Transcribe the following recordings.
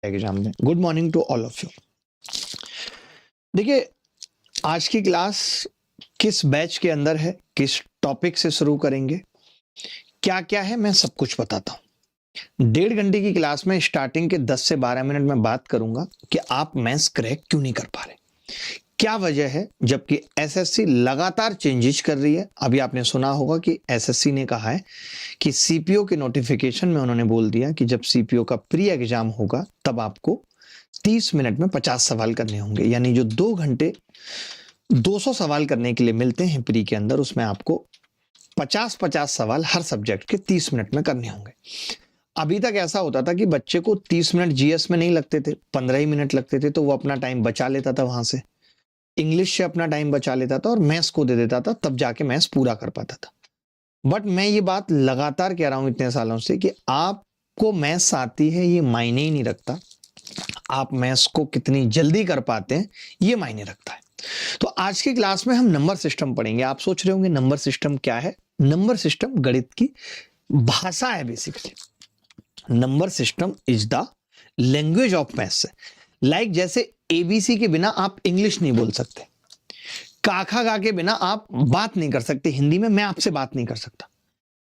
Exam में। Good morning to all of you. देखिए, आज की क्लास किस बैच के अंदर है, किस टॉपिक से शुरू करेंगे, क्या क्या है, मैं सब कुछ बताता हूं। 1.5 घंटे की क्लास में स्टार्टिंग के 10 से 12 मिनट में बात करूंगा कि आप मैथ्स क्रैक क्यों नहीं कर पा रहे, क्या वजह है, जबकि एसएससी लगातार चेंजेस कर रही है। अभी आपने सुना होगा कि एसएससी ने कहा है कि सीपीओ के नोटिफिकेशन में उन्होंने बोल दिया कि जब सीपीओ का प्री एग्जाम होगा तब आपको 30 मिनट में 50 सवाल करने होंगे, यानी जो 2 घंटे 200 सवाल करने के लिए मिलते हैं प्री के अंदर, उसमें आपको 50-50 सवाल हर सब्जेक्ट के 30 मिनट में करने होंगे। अभी तक ऐसा होता था कि बच्चे को 30 मिनट जीएस में नहीं लगते थे, 15 ही मिनट लगते थे, तो वो अपना टाइम बचा लेता था, वहां से इंग्लिश से अपना टाइम बचा लेता था और मैथ्स को दे देता था, तब जाके मैथ्स पूरा कर पाता था। बट मैं ये बात लगातार कह रहा हूं इतने सालों से कि आपको मैथ्स आती है ये मायने ही नहीं रखता, आप मैथ्स को कितनी जल्दी कर पाते हैं ये मायने रखता है। तो आज की क्लास में हम नंबर सिस्टम पढ़ेंगे। आप सोच रहे होंगे नंबर सिस्टम क्या है। नंबर सिस्टम गणित की भाषा है basically. Number system is the language of maths. Like जैसे एबीसी के बिना आप इंग्लिश नहीं बोल सकते, काखा गा के बिना आप बात नहीं कर सकते हिंदी में, मैं आपसे बात नहीं कर सकता।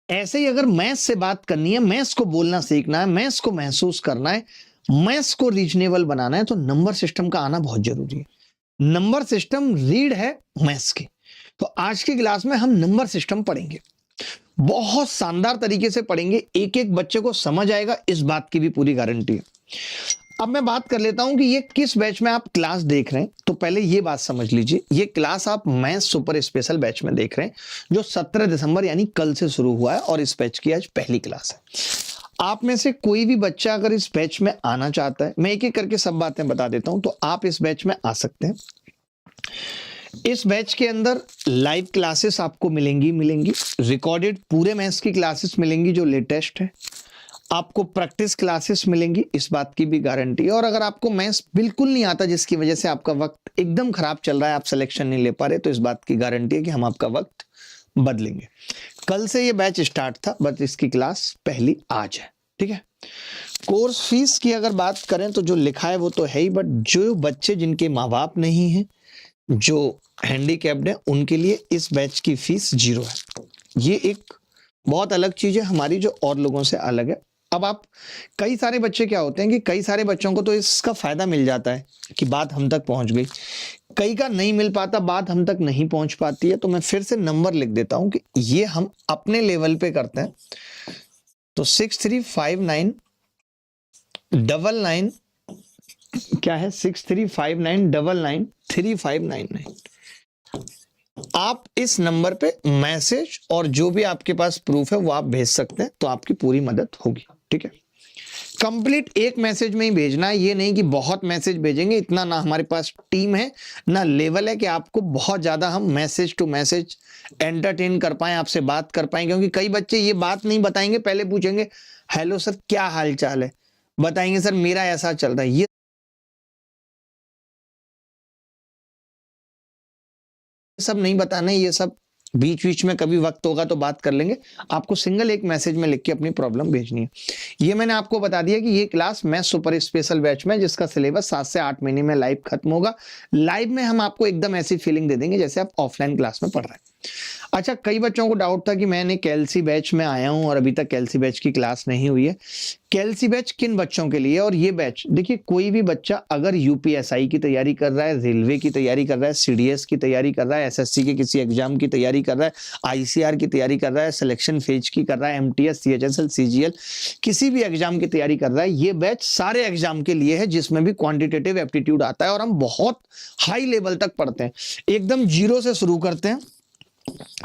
ऐसे ही अगर मैथ्स से बात करनी है, मैथ्स को बोलना सीखना है, मैथ्स को महसूस करना है, मैथ्स को रीजनेबल बनाना है, तो नंबर सिस्टम का आना बहुत जरूरी है। नंबर सिस्टम रीड है मैथ्स की। तो आज की क्लास में हम नंबर सिस्टम पढ़ेंगे, बहुत शानदार तरीके से पढ़ेंगे, एक एक बच्चे को समझ आएगा, इस बात की भी पूरी गारंटी है। अब मैं बात कर लेता हूं कि ये किस बैच में आप क्लास देख रहे हैं। तो पहले ये बात समझ लीजिए, ये क्लास आप मैथ्स सुपर स्पेशल बैच में देख रहे हैं, जो 17 दिसंबर यानी कल से शुरू हुआ है, और इस बैच की आज पहली क्लास है। आप में से कोई भी बच्चा अगर इस बैच में आना चाहता है, मैं एक एक करके सब बातें बता देता हूं, तो आप इस बैच में आ सकते हैं। इस बैच के अंदर लाइव क्लासेस आपको मिलेंगी, रिकॉर्डेड पूरे मैथ्स की क्लासेस मिलेंगी जो लेटेस्ट है, आपको प्रैक्टिस क्लासेस मिलेंगी, इस बात की भी गारंटी है। और अगर आपको मैथ्स बिल्कुल नहीं आता, जिसकी वजह से आपका वक्त एकदम खराब चल रहा है, आप सिलेक्शन नहीं ले पा रहे, तो इस बात की गारंटी है कि हम आपका वक्त बदलेंगे। कल से ये बैच स्टार्ट था, बट इसकी क्लास पहली आज है, ठीक है। कोर्स फीस की अगर बात करें तो जो लिखा है वो तो है ही, बट जो बच्चे जिनके माँ बाप नहीं है, जो हैंडीकैप्ड है, उनके लिए इस बैच की फीस 0 है। ये एक बहुत अलग चीज है हमारी, जो और लोगों से अलग है। अब आप कई सारे बच्चे क्या होते हैं कि कई सारे बच्चों को तो इसका फायदा मिल जाता है कि बात हम तक पहुंच गई, कई का नहीं मिल पाता, बात हम तक नहीं पहुंच पाती है। तो मैं फिर से नंबर लिख देता हूं कि ये हम अपने लेवल पे करते हैं। तो 635999 क्या है, 6359993599। आप इस नंबर पे मैसेज और जो भी आपके पास प्रूफ है वो आप भेज सकते हैं, तो आपकी पूरी मदद होगी, ठीक है। कंप्लीट एक मैसेज में ही भेजना है, ये नहीं कि बहुत मैसेज भेजेंगे, इतना ना हमारे पास टीम है ना लेवल है कि आपको बहुत ज्यादा हम मैसेज टू मैसेज एंटरटेन कर पाए, आपसे बात कर पाए। क्योंकि कई बच्चे ये बात नहीं बताएंगे, पहले पूछेंगे हेलो सर क्या हाल चाल है, बताएंगे सर मेरा ऐसा चल रहा है। ये सब नहीं बताना है, ये सब बीच बीच में कभी वक्त होगा तो बात कर लेंगे। आपको सिंगल एक मैसेज में लिख के अपनी प्रॉब्लम भेजनी है। ये मैंने आपको बता दिया कि ये class maths super special batch में, जिसका सिलेबस 7 से 8 महीने में लाइव खत्म होगा। लाइव में हम आपको एकदम ऐसी फीलिंग दे देंगे जैसे आप ऑफलाइन क्लास में पढ़ रहे हैं। अच्छा, कई बच्चों को डाउट था कि मैंने कैलसी बैच में आया हूं और अभी तक कैलसी बैच की क्लास नहीं हुई है। कैलसी बैच किन बच्चों के लिए? और ये बैच देखिए, कोई भी बच्चा अगर यूपीएसआई की तैयारी कर रहा है, रेलवे की तैयारी कर रहा है, सीडीएस की तैयारी कर रहा है, एसएससी के किसी एग्जाम की तैयारी कर रहा है, आईसीआर की तैयारी कर रहा है, सिलेक्शन फेज की कर रहा है, एमटीएस, सीएचएसएल, सीजीएल, किसी भी एग्जाम की तैयारी कर रहा है, ये बैच सारे एग्जाम के लिए है, जिसमें भी क्वांटिटेटिव एप्टीट्यूड आता है। और हम बहुत हाई लेवल तक पढ़ते हैं, एकदम जीरो से शुरू करते हैं,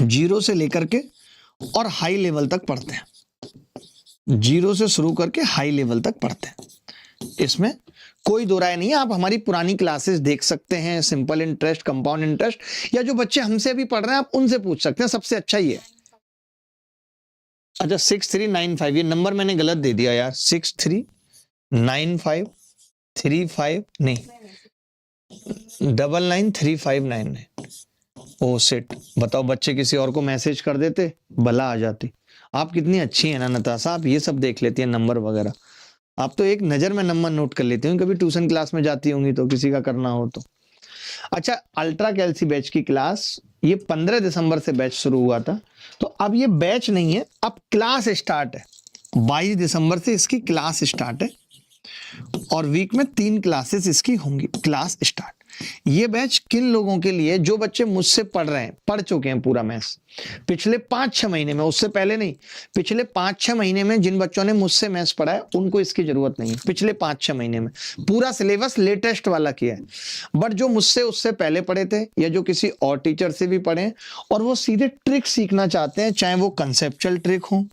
जीरो से लेकर के और हाई लेवल तक पढ़ते हैं, जीरो से शुरू करके हाई लेवल तक पढ़ते हैं। इसमें कोई दो राय नहीं है। आप हमारी पुरानी क्लासेस देख सकते हैं, सिंपल इंटरेस्ट, कंपाउंड इंटरेस्ट, या जो बच्चे हमसे भी पढ़ रहे हैं आप उनसे पूछ सकते हैं, सबसे अच्छा ही है। अच्छा, 6395, ये नंबर मैंने गलत दे दिया यार, 639535 नहीं, 993599। ओ सेट, बताओ बच्चे किसी और को मैसेज कर देते, बला आ जाती। आप कितनी अच्छी है ना नताशा, आप ये सब देख लेती है नंबर वगैरह। आप तो एक नजर में नंबर नोट कर लेते हो, कभी ट्यूशन क्लास में जाती होंगी तो किसी का करना हो तो। अच्छा, अल्ट्रा कैल्सी बैच की क्लास ये 15 दिसंबर से बैच शुरू हुआ था, तो अब ये बैच नहीं है, अब क्लास स्टार्ट है। 22 दिसंबर से इसकी क्लास स्टार्ट है और वीक में 3 क्लासेस इसकी होंगी। Class start. ये बैच किन लोगों के लिए? जो बच्चे मुझसे पढ़ रहे हैं, पढ़ चुके हैं पूरा मैथ्स पिछले 5-6 महीने में, उससे पहले नहीं, पिछले 5-6 महीने में जिन बच्चों ने मुझसे मैथ्स पढ़ा है उनको इसकी जरूरत नहीं है। पिछले 5-6 महीने में पूरा सिलेबस लेटेस्ट वाला किया है। बट जो मुझसे उससे पहले पढ़े थे या जो किसी और टीचर से भी पढ़े और वो सीधे ट्रिक सीखना चाहते हैं, चाहे वो कंसेप्चुअल ट्रिक हो,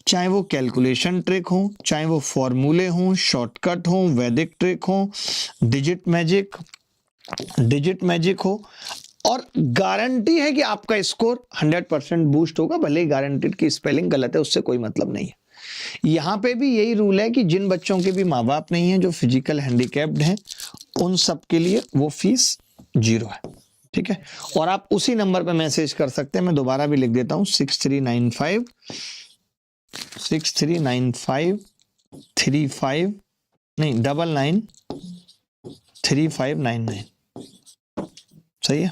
चाहे वो कैलकुलेशन ट्रिक हो, चाहे वो फॉर्मूले हो, शॉर्टकट हो, वैदिक ट्रिक हो, डिजिट मैजिक हो, और गारंटी है कि आपका स्कोर 100% बूस्ट होगा। भले ही गारंटीड की स्पेलिंग गलत है, उससे कोई मतलब नहीं है। यहां पे भी यही रूल है कि जिन बच्चों के भी माँ बाप नहीं है, जो फिजिकल हैंडीकैप्ड हैं, उन सब के लिए वो फीस 0 है। ठीक है, और आप उसी नंबर पे मैसेज कर सकते हैं। मैं दोबारा भी लिख देता हूं, 6395 35 नहीं 99 3599। सही है,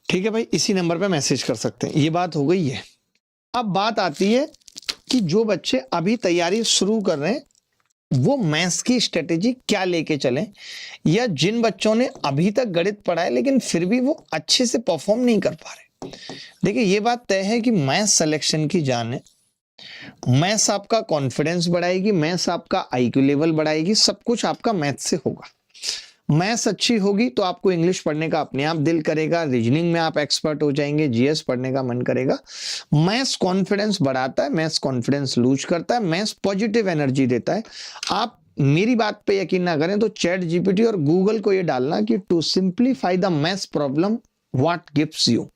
ठीक है भाई, इसी नंबर पे मैसेज कर सकते हैं। ये बात हो गई है। अब बात आती है कि जो बच्चे अभी तैयारी शुरू कर रहे हैं वो मैथ्स की स्ट्रेटेजी क्या लेके चलें, या जिन बच्चों ने अभी तक गणित पढ़ा है लेकिन फिर भी वो अच्छे से परफॉर्म नहीं कर पा रहे। देखिए, ये बात तय है कि मैथ्स सिलेक्शन की जान है। मैथ्स आपका कॉन्फिडेंस बढ़ाएगी, मैथ्स आपका आईक्यू लेवल बढ़ाएगी, सब कुछ आपका मैथ्स से होगा। मैथ्स अच्छी होगी तो आपको इंग्लिश पढ़ने का अपने आप दिल करेगा, रीजनिंग में आप एक्सपर्ट हो जाएंगे, जीएस पढ़ने का मन करेगा। मैथ्स कॉन्फिडेंस बढ़ाता है, मैथ्स कॉन्फिडेंस लूज करता है, मैथ्स पॉजिटिव एनर्जी देता है। आप मेरी बात पे यकीन ना करें तो चैट जीपीटी और गूगल को ये डालना कि to simplify the maths problem what gives you.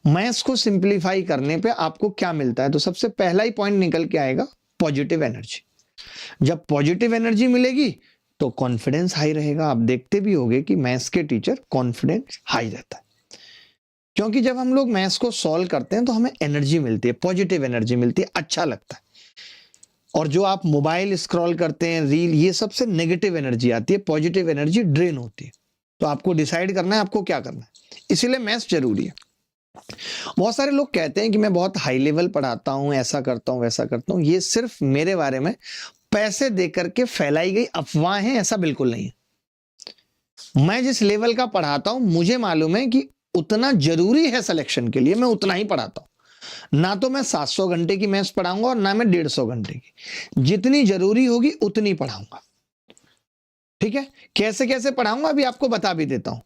Maths को सिंप्लीफाई करने पे आपको क्या मिलता है, तो सबसे पहला ही पॉइंट निकल के आएगा, पॉजिटिव एनर्जी। जब पॉजिटिव एनर्जी मिलेगी तो कॉन्फिडेंस हाई रहेगा। आप देखते भी होंगे कि मैथ्स के टीचर कॉन्फिडेंस हाई रहता है, क्योंकि जब हम लोग मैथ्स को सॉल्व करते हैं तो हमें एनर्जी मिलती है, पॉजिटिव एनर्जी मिलती है, अच्छा लगता है। और जो आप मोबाइल स्क्रॉल करते हैं, रील, ये सबसे नेगेटिव एनर्जी आती है, पॉजिटिव एनर्जी ड्रेन होती है। तो आपको डिसाइड करना है आपको क्या करना है, इसीलिए मैथ्स जरूरी है। बहुत सारे लोग कहते हैं कि मैं बहुत हाई लेवल पढ़ाता हूं, ऐसा करता हूं, वैसा करता हूं। ये सिर्फ मेरे बारे में पैसे देकर के फैलाई गई अफवाह है, ऐसा बिल्कुल नहीं है। मैं जिस लेवल का पढ़ाता हूं मुझे मालूम है कि उतना जरूरी है सिलेक्शन के लिए, मैं उतना ही पढ़ाता हूं। ना तो मैं 700 घंटे की मैथ्स पढ़ाऊंगा और ना मैं 150 घंटे की, जितनी जरूरी होगी उतनी पढ़ाऊंगा। ठीक है, कैसे कैसे पढ़ाऊंगा अभी आपको बता भी देता हूं।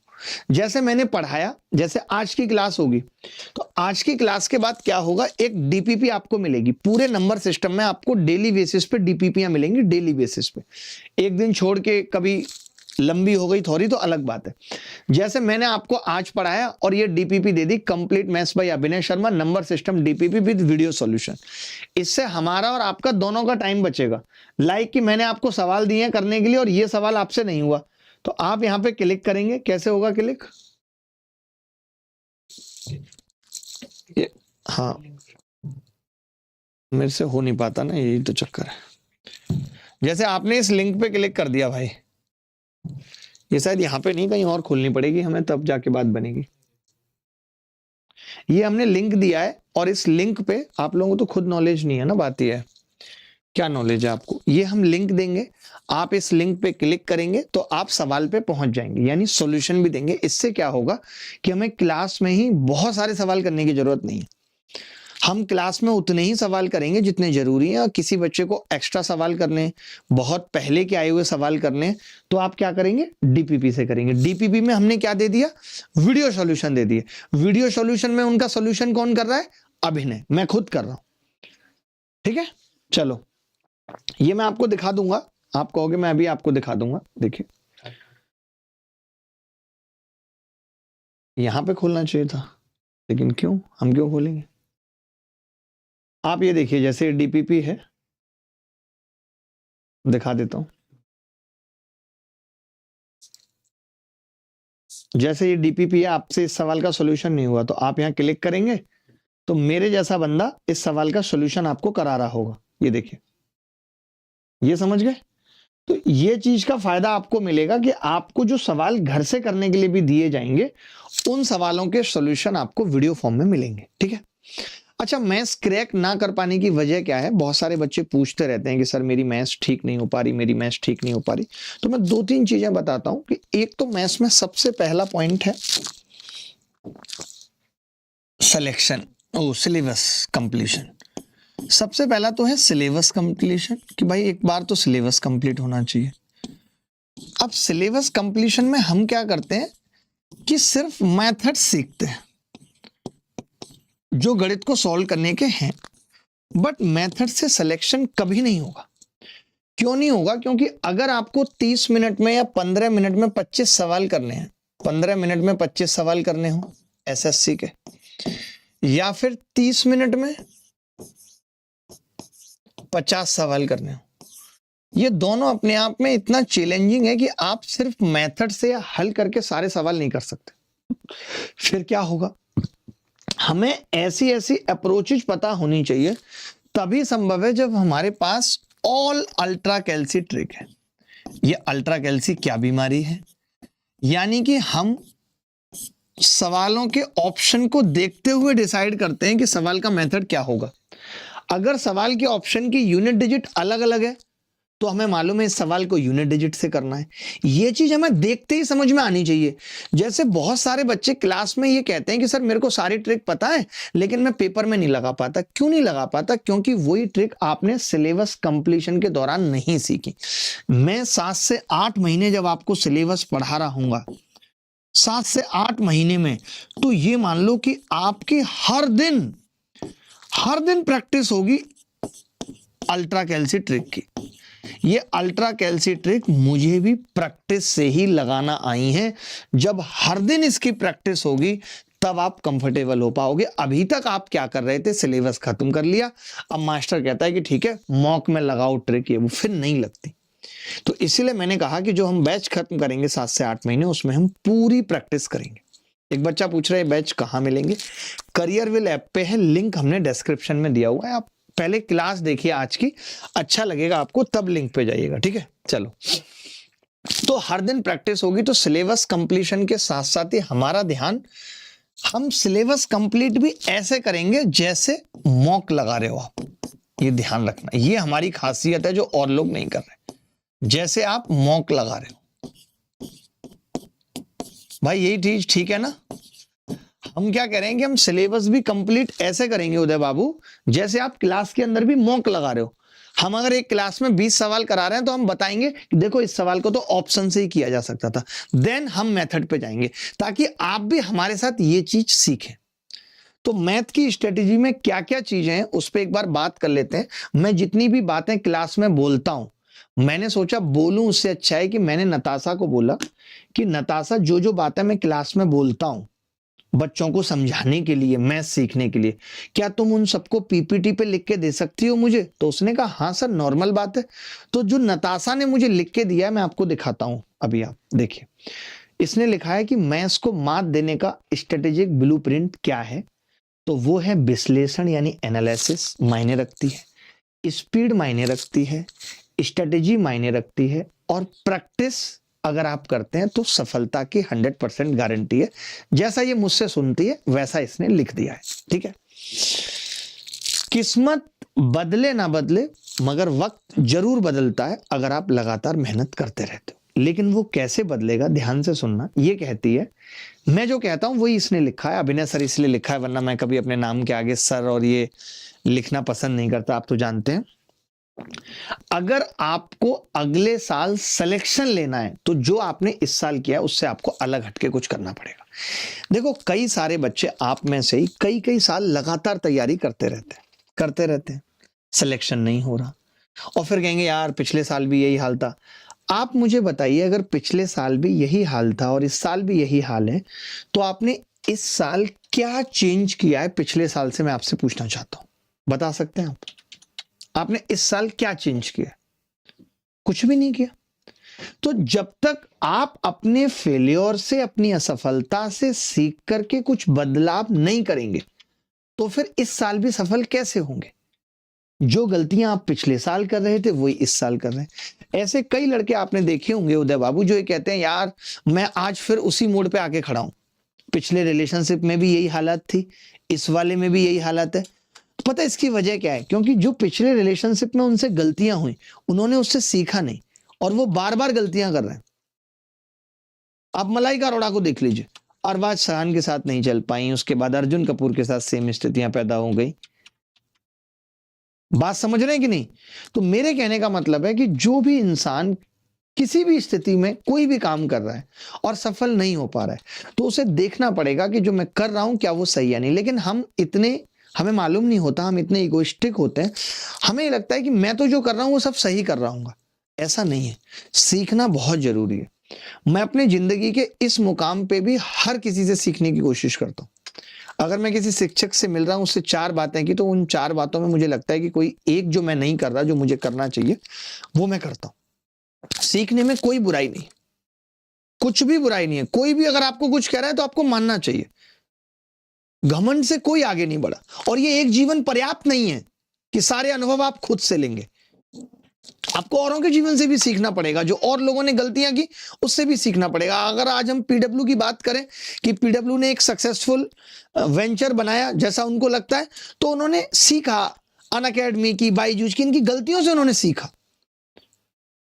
जैसे मैंने पढ़ाया, जैसे आज की क्लास होगी, तो आज की क्लास के बाद क्या होगा, एक डीपीपी आपको मिलेगी। पूरे नंबर सिस्टम में आपको डेली बेसिस पे डीपीपीयां मिलेंगी, डेली बेसिस पे। एक दिन छोड़ के कभी लंबी हो गई थोड़ी तो अलग बात है। जैसे मैंने आपको आज पढ़ाया और ये डीपीपी दे दी, complete maths by Abhinay Sharma, number system DPP with video solution. इससे हमारा और आपका दोनों का टाइम बचेगा। लाइक कि मैंने आपको सवाल दिए हैं करने के लिए और ये सवाल आपसे नहीं हुआ, तो आप यहां पे क्लिक करेंगे। कैसे होगा क्लिक? ये हाँ, मेरे से हो नहीं पाता ना, यही तो चक्कर है। जैसे आपने इस लिंक पे क्लिक कर दिया भाई, ये शायद यहां पे नहीं, कहीं और खोलनी पड़ेगी हमें, तब जाके बात बनेगी। ये हमने लिंक दिया है और इस लिंक पे आप लोगों को तो खुद नॉलेज नहीं है ना, बात ये है। क्या नॉलेज है आपको? ये हम लिंक देंगे, आप इस लिंक पे क्लिक करेंगे तो आप सवाल पे पहुंच जाएंगे, यानी सॉल्यूशन भी देंगे। इससे क्या होगा कि हमें क्लास में ही बहुत सारे सवाल करने की जरूरत नहीं है। हम क्लास में उतने ही सवाल करेंगे जितने जरूरी हैं, और किसी बच्चे को एक्स्ट्रा सवाल करने, बहुत पहले के आए हुए सवाल करने, तो आप क्या करेंगे, डीपीपी से करेंगे। डीपीपी में हमने क्या दे दिया, वीडियो सॉल्यूशन दे दिए। वीडियो सॉल्यूशन में उनका सॉल्यूशन कौन कर रहा है, अभिनय, मैं खुद कर रहा हूं। ठीक है, चलो ये मैं आपको दिखा दूंगा, आप कहोगे मैं अभी आपको दिखा दूंगा। देखिए यहां पे खोलना चाहिए था, लेकिन क्यों, हम क्यों खोलेंगे? आप ये देखिए, जैसे डीपीपी है, दिखा देता हूं। जैसे ये डीपीपी है, आपसे इस सवाल का सॉल्यूशन नहीं हुआ तो आप यहां क्लिक करेंगे तो मेरे जैसा बंदा इस सवाल का सॉल्यूशन आपको करा रहा होगा। ये देखिए, ये समझ गए? तो ये चीज का फायदा आपको मिलेगा कि आपको जो सवाल घर से करने के लिए भी दिए जाएंगे, उन सवालों के सॉल्यूशन आपको वीडियो फॉर्म में मिलेंगे। ठीक है। अच्छा, मैथ्स क्रैक ना कर पाने की वजह क्या है? बहुत सारे बच्चे पूछते रहते हैं कि सर मेरी मैथ्स ठीक नहीं हो पा रही, मेरी मैथ्स ठीक नहीं हो पा रही। तो मैं 2-3 चीजें बताता हूं कि एक तो मैथ्स में सबसे पहला पॉइंट है सिलेक्शन, सिलेबस कंप्लीशन। सबसे पहला तो है सिलेबस कंप्लीशन, कि भाई एक बार तो सिलेबस कंप्लीट होना चाहिए। अब सिलेबस कंप्लीशन में हम क्या करते हैं कि सिर्फ मेथड सीखते हैं जो गणित को सॉल्व करने के हैं, बट मेथड से सिलेक्शन कभी नहीं होगा। क्यों नहीं होगा? क्योंकि अगर आपको 30 मिनट में या 15 मिनट में 25 सवाल करने हैं, 15 मिनट में 25 सवाल करने हो एसएससी के, या फिर 30 मिनट में 50 सवाल करने हो, ये दोनों अपने आप में इतना चैलेंजिंग है कि आप सिर्फ मेथड से या हल करके सारे सवाल नहीं कर सकते। फिर क्या होगा? हमें ऐसी ऐसी अप्रोचेज पता होनी चाहिए, तभी संभव है जब हमारे पास ऑल अल्ट्रा कैल्सी ट्रिक है। ये अल्ट्रा कैल्सी क्या बीमारी है? यानी कि हम सवालों के ऑप्शन को देखते हुए डिसाइड करते हैं कि सवाल का मेथड क्या होगा। अगर सवाल के ऑप्शन की यूनिट डिजिट अलग अलग है तो हमें मालूम है इस सवाल को यूनिट डिजिट से करना है। ये चीज हमें देखते ही समझ में आनी चाहिए। जैसे बहुत सारे बच्चे क्लास में ये कहते हैं कि सर मेरे को सारी ट्रिक पता है लेकिन मैं पेपर में नहीं लगा पाता। क्यों नहीं लगा पाता? क्योंकि वही ट्रिक आपने सिलेबस कंप्लीशन के दौरान नहीं सीखी। मैं 7 से 8 महीने जब आपको सिलेबस पढ़ा रहा हूंगा, 7 से 8 महीने में, तो ये मान लो कि आपकी हर दिन प्रैक्टिस होगी अल्ट्रा कैल्सी ट्रिक की। ये अल्ट्रा कैल्सी ट्रिक मुझे भी प्रैक्टिस से ही लगाना आई है। जब हर दिन इसकी प्रैक्टिस होगी तब आप कंफर्टेबल हो पाओगे। अभी तक आप क्या कर रहे थे? सिलेबस खत्म कर लिया, अब मास्टर कहता है कि ठीक है मॉक में लगाओ ट्रिक, ये वो फिर नहीं लगती। तो इसीलिए मैंने कहा कि जो हम बैच खत्म करेंगे 7 से 8 महीने, उसमें हम पूरी प्रैक्टिस करेंगे। एक बच्चा पूछ रहा है बैच कहाँ मिलेंगे? करियर विल ऐप पे है, लिंक हमने डिस्क्रिप्शन में दिया हुआ है। आप पहले क्लास देखिए आज की, अच्छा लगेगा आपको, तब लिंक पे जाइएगा। ठीक है, चलो। तो हर दिन प्रैक्टिस होगी, तो सिलेबस कंप्लीशन के साथ साथ ही हमारा ध्यान, हम सिलेबस कंप्लीट भी ऐसे करेंगे जैसे मॉक लगा रहे हो आप। ये ध्यान रखना, ये हमारी खासियत है जो और लोग नहीं कर रहे। जैसे आप मॉक लगा रहे हो भाई, यही चीज ठीक है ना? हम क्या करेंगे, हम सिलेबस भी कंप्लीट ऐसे करेंगे उदय बाबू जैसे आप क्लास के अंदर भी मॉक लगा रहे हो। हम अगर एक क्लास में 20 सवाल करा रहे हैं तो हम बताएंगे देखो इस सवाल को तो ऑप्शन से ही किया जा सकता था। देन हम मेथड पे जाएंगे ताकि आप भी हमारे साथ ये चीज सीखें। तो मैथ की स्ट्रेटेजी में क्या क्या चीजें हैं उस पर एक बार बात कर लेते हैं। मैं जितनी भी बातें क्लास में बोलता हूं, मैंने सोचा बोलूं, उससे अच्छा है कि मैंने नताशा को बोला कि नताशा जो जो बातें मैं क्लास में बोलता हूं बच्चों को समझाने के लिए, मैथ सीखने के लिए, क्या तुम उन सबको पीपीटी पे लिख के दे सकती हो मुझे? तो उसने कहा हाँ सर नॉर्मल बात है। तो जो नताशा ने मुझे लिख के दिया है मैं आपको दिखाता हूं, अभी आप देखिए। इसने लिखा है कि मैथ्स को मात देने का स्ट्रेटेजिक ब्लूप्रिंट क्या है? तो वो है विश्लेषण यानी एनालिसिस मायने रखती है, स्पीड मायने रखती है, स्ट्रेटेजी मायने रखती है, और प्रैक्टिस अगर आप करते हैं तो सफलता की 100% गारंटी है। जैसा ये मुझसे सुनती है वैसा इसने लिख दिया है। ठीक है, किस्मत बदले ना बदले मगर वक्त जरूर बदलता है अगर आप लगातार मेहनत करते रहते हो। लेकिन वो कैसे बदलेगा, ध्यान से सुनना। ये कहती है, मैं जो कहता हूं वही इसने लिखा है। अभिनय सर इसलिए लिखा है, वरना मैं कभी अपने नाम के आगे सर और ये लिखना पसंद नहीं करता, आप तो जानते हैं। अगर आपको अगले साल सिलेक्शन लेना है तो जो आपने इस साल किया उससे आपको अलग हटके कुछ करना पड़ेगा। देखो कई सारे बच्चे आप में से ही कई साल लगातार तैयारी करते रहते हैं, सिलेक्शन नहीं हो रहा, और फिर कहेंगे यार पिछले साल भी यही हाल था। आप मुझे बताइए, अगर पिछले साल भी यही हाल था और इस साल भी यही हाल है, तो आपने इस साल क्या चेंज किया है पिछले साल से? मैं आपसे पूछना चाहता हूं, बता सकते हैं आप? आपने इस साल क्या चेंज किया? कुछ भी नहीं किया। तो जब तक आप अपने फेलियर से, अपनी असफलता से सीख करके कुछ बदलाव नहीं करेंगे तो फिर इस साल भी सफल कैसे होंगे? जो गलतियां आप पिछले साल कर रहे थे वही इस साल कर रहे हैं। ऐसे कई लड़के आपने देखे होंगे उदय बाबू, जो ये कहते हैं यार मैं आज फिर उसी मोड़ पे आके खड़ा हूं, पिछले रिलेशनशिप में भी यही हालत थी, इस वाले में भी यही हालत है। पता है इसकी वजह क्या है? क्योंकि जो पिछले रिलेशनशिप में उनसे गलतियां हुई, उन्होंने उससे सीखा नहीं और वो बार बार गलतियां कर रहे हैं। आप मलाइका अरोड़ा को देख लीजिए, अरबाज खान के साथ नहीं चल पाई, उसके बाद अर्जुन कपूर के साथ सेम स्थितियां पैदा हो गई। बात समझ रहे हैं कि नहीं? तो मेरे कहने का मतलब है कि जो भी इंसान किसी भी स्थिति में कोई भी काम कर रहा है और सफल नहीं हो पा रहा है, तो उसे देखना पड़ेगा कि जो मैं कर रहा हूं क्या वो सही है नहीं। लेकिन हमें मालूम नहीं होता, हम इतने इगोइस्टिक होते हैं, हमें ये लगता है कि मैं तो जो कर रहा हूं वो सब सही कर रहा हूँ। ऐसा नहीं है, सीखना बहुत जरूरी है। मैं अपनी जिंदगी के इस मुकाम पे भी हर किसी से सीखने की कोशिश करता हूं। अगर मैं किसी शिक्षक से मिल रहा हूं, उससे 4 बातें की, तो उन 4 बातों में मुझे लगता है कि कोई एक जो मैं नहीं कर रहा, जो मुझे करना चाहिए, वो मैं करता हूं। सीखने में कोई बुराई नहीं, कुछ भी बुराई नहीं है। कोई भी अगर आपको कुछ कह रहा है तो आपको मानना चाहिए। घमंड से कोई आगे नहीं बढ़ा, और ये एक जीवन पर्याप्त नहीं है कि सारे अनुभव आप खुद से लेंगे। आपको औरों के जीवन से भी सीखना पड़ेगा, जो और लोगों ने गलतियां की उससे भी सीखना पड़ेगा। अगर आज हम पीडब्ल्यू की बात करें कि पीडब्ल्यू ने एक सक्सेसफुल वेंचर बनाया जैसा उनको लगता है, तो उन्होंने सीखा अनअकैडमी की, बायजूस की, इनकी गलतियों से उन्होंने सीखा।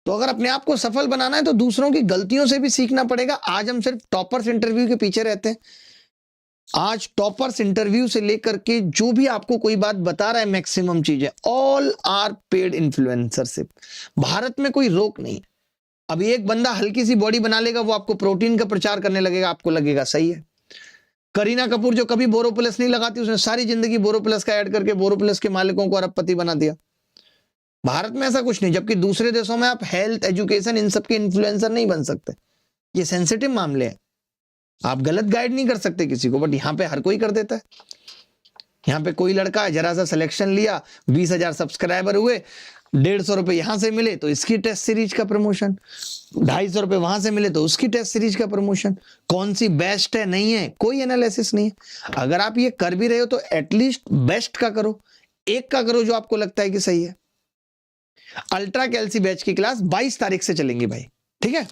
तो अगर अपने आप को सफल बनाना है तो दूसरों की गलतियों से भी सीखना पड़ेगा। आज हम सिर्फ टॉपर्स इंटरव्यू के पीछे रहते हैं। आज टॉपर्स इंटरव्यू से लेकर के जो भी आपको कोई बात बता रहा है, मैक्सिमम चीजें ऑल आर पेड इन्फ्लुएंसरशिप। भारत में कोई रोक नहीं है। अभी एक बंदा हल्की सी बॉडी बना लेगा, वो आपको प्रोटीन का प्रचार करने लगेगा, आपको लगेगा सही है। करीना कपूर जो कभी बोरोप्लस नहीं लगाती, उसने सारी जिंदगी बोरोप्लस का ऐड करके बोरोप्लस के मालिकों को अरबपति बना दिया। भारत में ऐसा कुछ नहीं, जबकि दूसरे देशों में आप हेल्थ, एजुकेशन, इन सब के इन्फ्लुएंसर नहीं बन सकते। ये सेंसिटिव मामले हैं, आप गलत गाइड नहीं कर सकते किसी को, बट यहाँ पे हर कोई कर देता है। यहाँ पे कोई लड़का जरा सा सिलेक्शन लिया, 20,000 सब्सक्राइबर हुए, 150 रुपए यहां से मिले तो इसकी टेस्ट सीरीज का प्रमोशन, 250 रुपए वहां से मिले तो उसकी टेस्ट सीरीज का प्रमोशन। कौन सी बेस्ट है, नहीं है, कोई एनालिसिस नहीं है। अगर आप ये कर भी रहे हो तो एटलीस्ट बेस्ट का करो, एक का करो जो आपको लगता है कि सही है। अल्ट्रा कैल्सी बैच की क्लास 22 तारीख से चलेंगी भाई, ठीक है?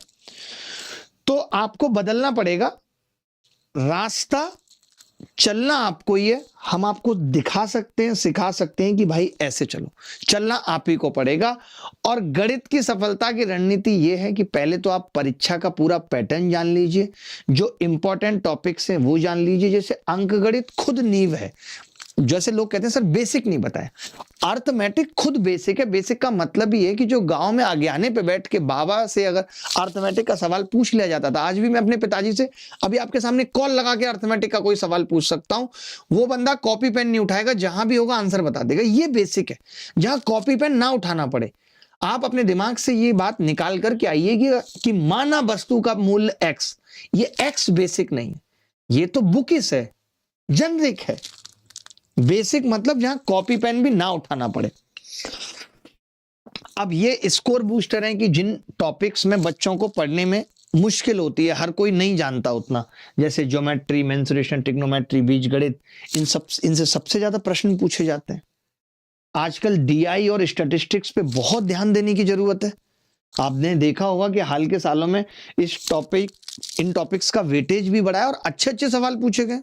तो आपको बदलना पड़ेगा रास्ता, चलना आपको ही है। हम आपको दिखा सकते हैं, सिखा सकते हैं कि भाई ऐसे चलो, चलना आप ही को पड़ेगा। और गणित की सफलता की रणनीति यह है कि पहले तो आप परीक्षा का पूरा पैटर्न जान लीजिए, जो इंपॉर्टेंट टॉपिक्स हैं वो जान लीजिए। जैसे अंक गणित खुद नींव है, जैसे लोग कहते हैं सर बेसिक नहीं बताया, अर्थमेटिक खुद बेसिक है। बेसिक का मतलब ही है कि जो गांव में आज्ञाने पे बैठ के बाबा से अगर अर्थमेटिक का सवाल पूछ लिया जाता था, आज भी मैं अपने पिताजी से अभी आपके सामने कॉल लगा के अर्थमेटिक का कोई सवाल पूछ सकता हूं, वो बंदा कॉपी पेन नहीं उठाएगा, जहां भी होगा आंसर बता देगा। ये बेसिक है, जहां कॉपी पेन ना उठाना पड़े। आप अपने दिमाग से ये बात निकाल करके आइए कि माना वस्तु का मूल्य एक्स, ये एक्स बेसिक नहीं है, ये तो बुकिस है, जेनरिक है। बेसिक मतलब जहां कॉपी पेन भी ना उठाना पड़े। अब ये स्कोर बूस्टर है कि जिन टॉपिक्स में बच्चों को पढ़ने में मुश्किल होती है, हर कोई नहीं जानता उतना, जैसे ज्योमेट्री, मेंसुरेशन, ट्रिग्नोमेट्री, बीजगणित, इनसे सबसे ज्यादा प्रश्न पूछे जाते हैं। आजकल डीआई और स्टैटिस्टिक्स पे बहुत ध्यान देने की जरूरत है। आपने देखा होगा कि हाल के सालों में इन टॉपिक्स का वेटेज भी बढ़ा है और अच्छे अच्छे सवाल पूछे गए।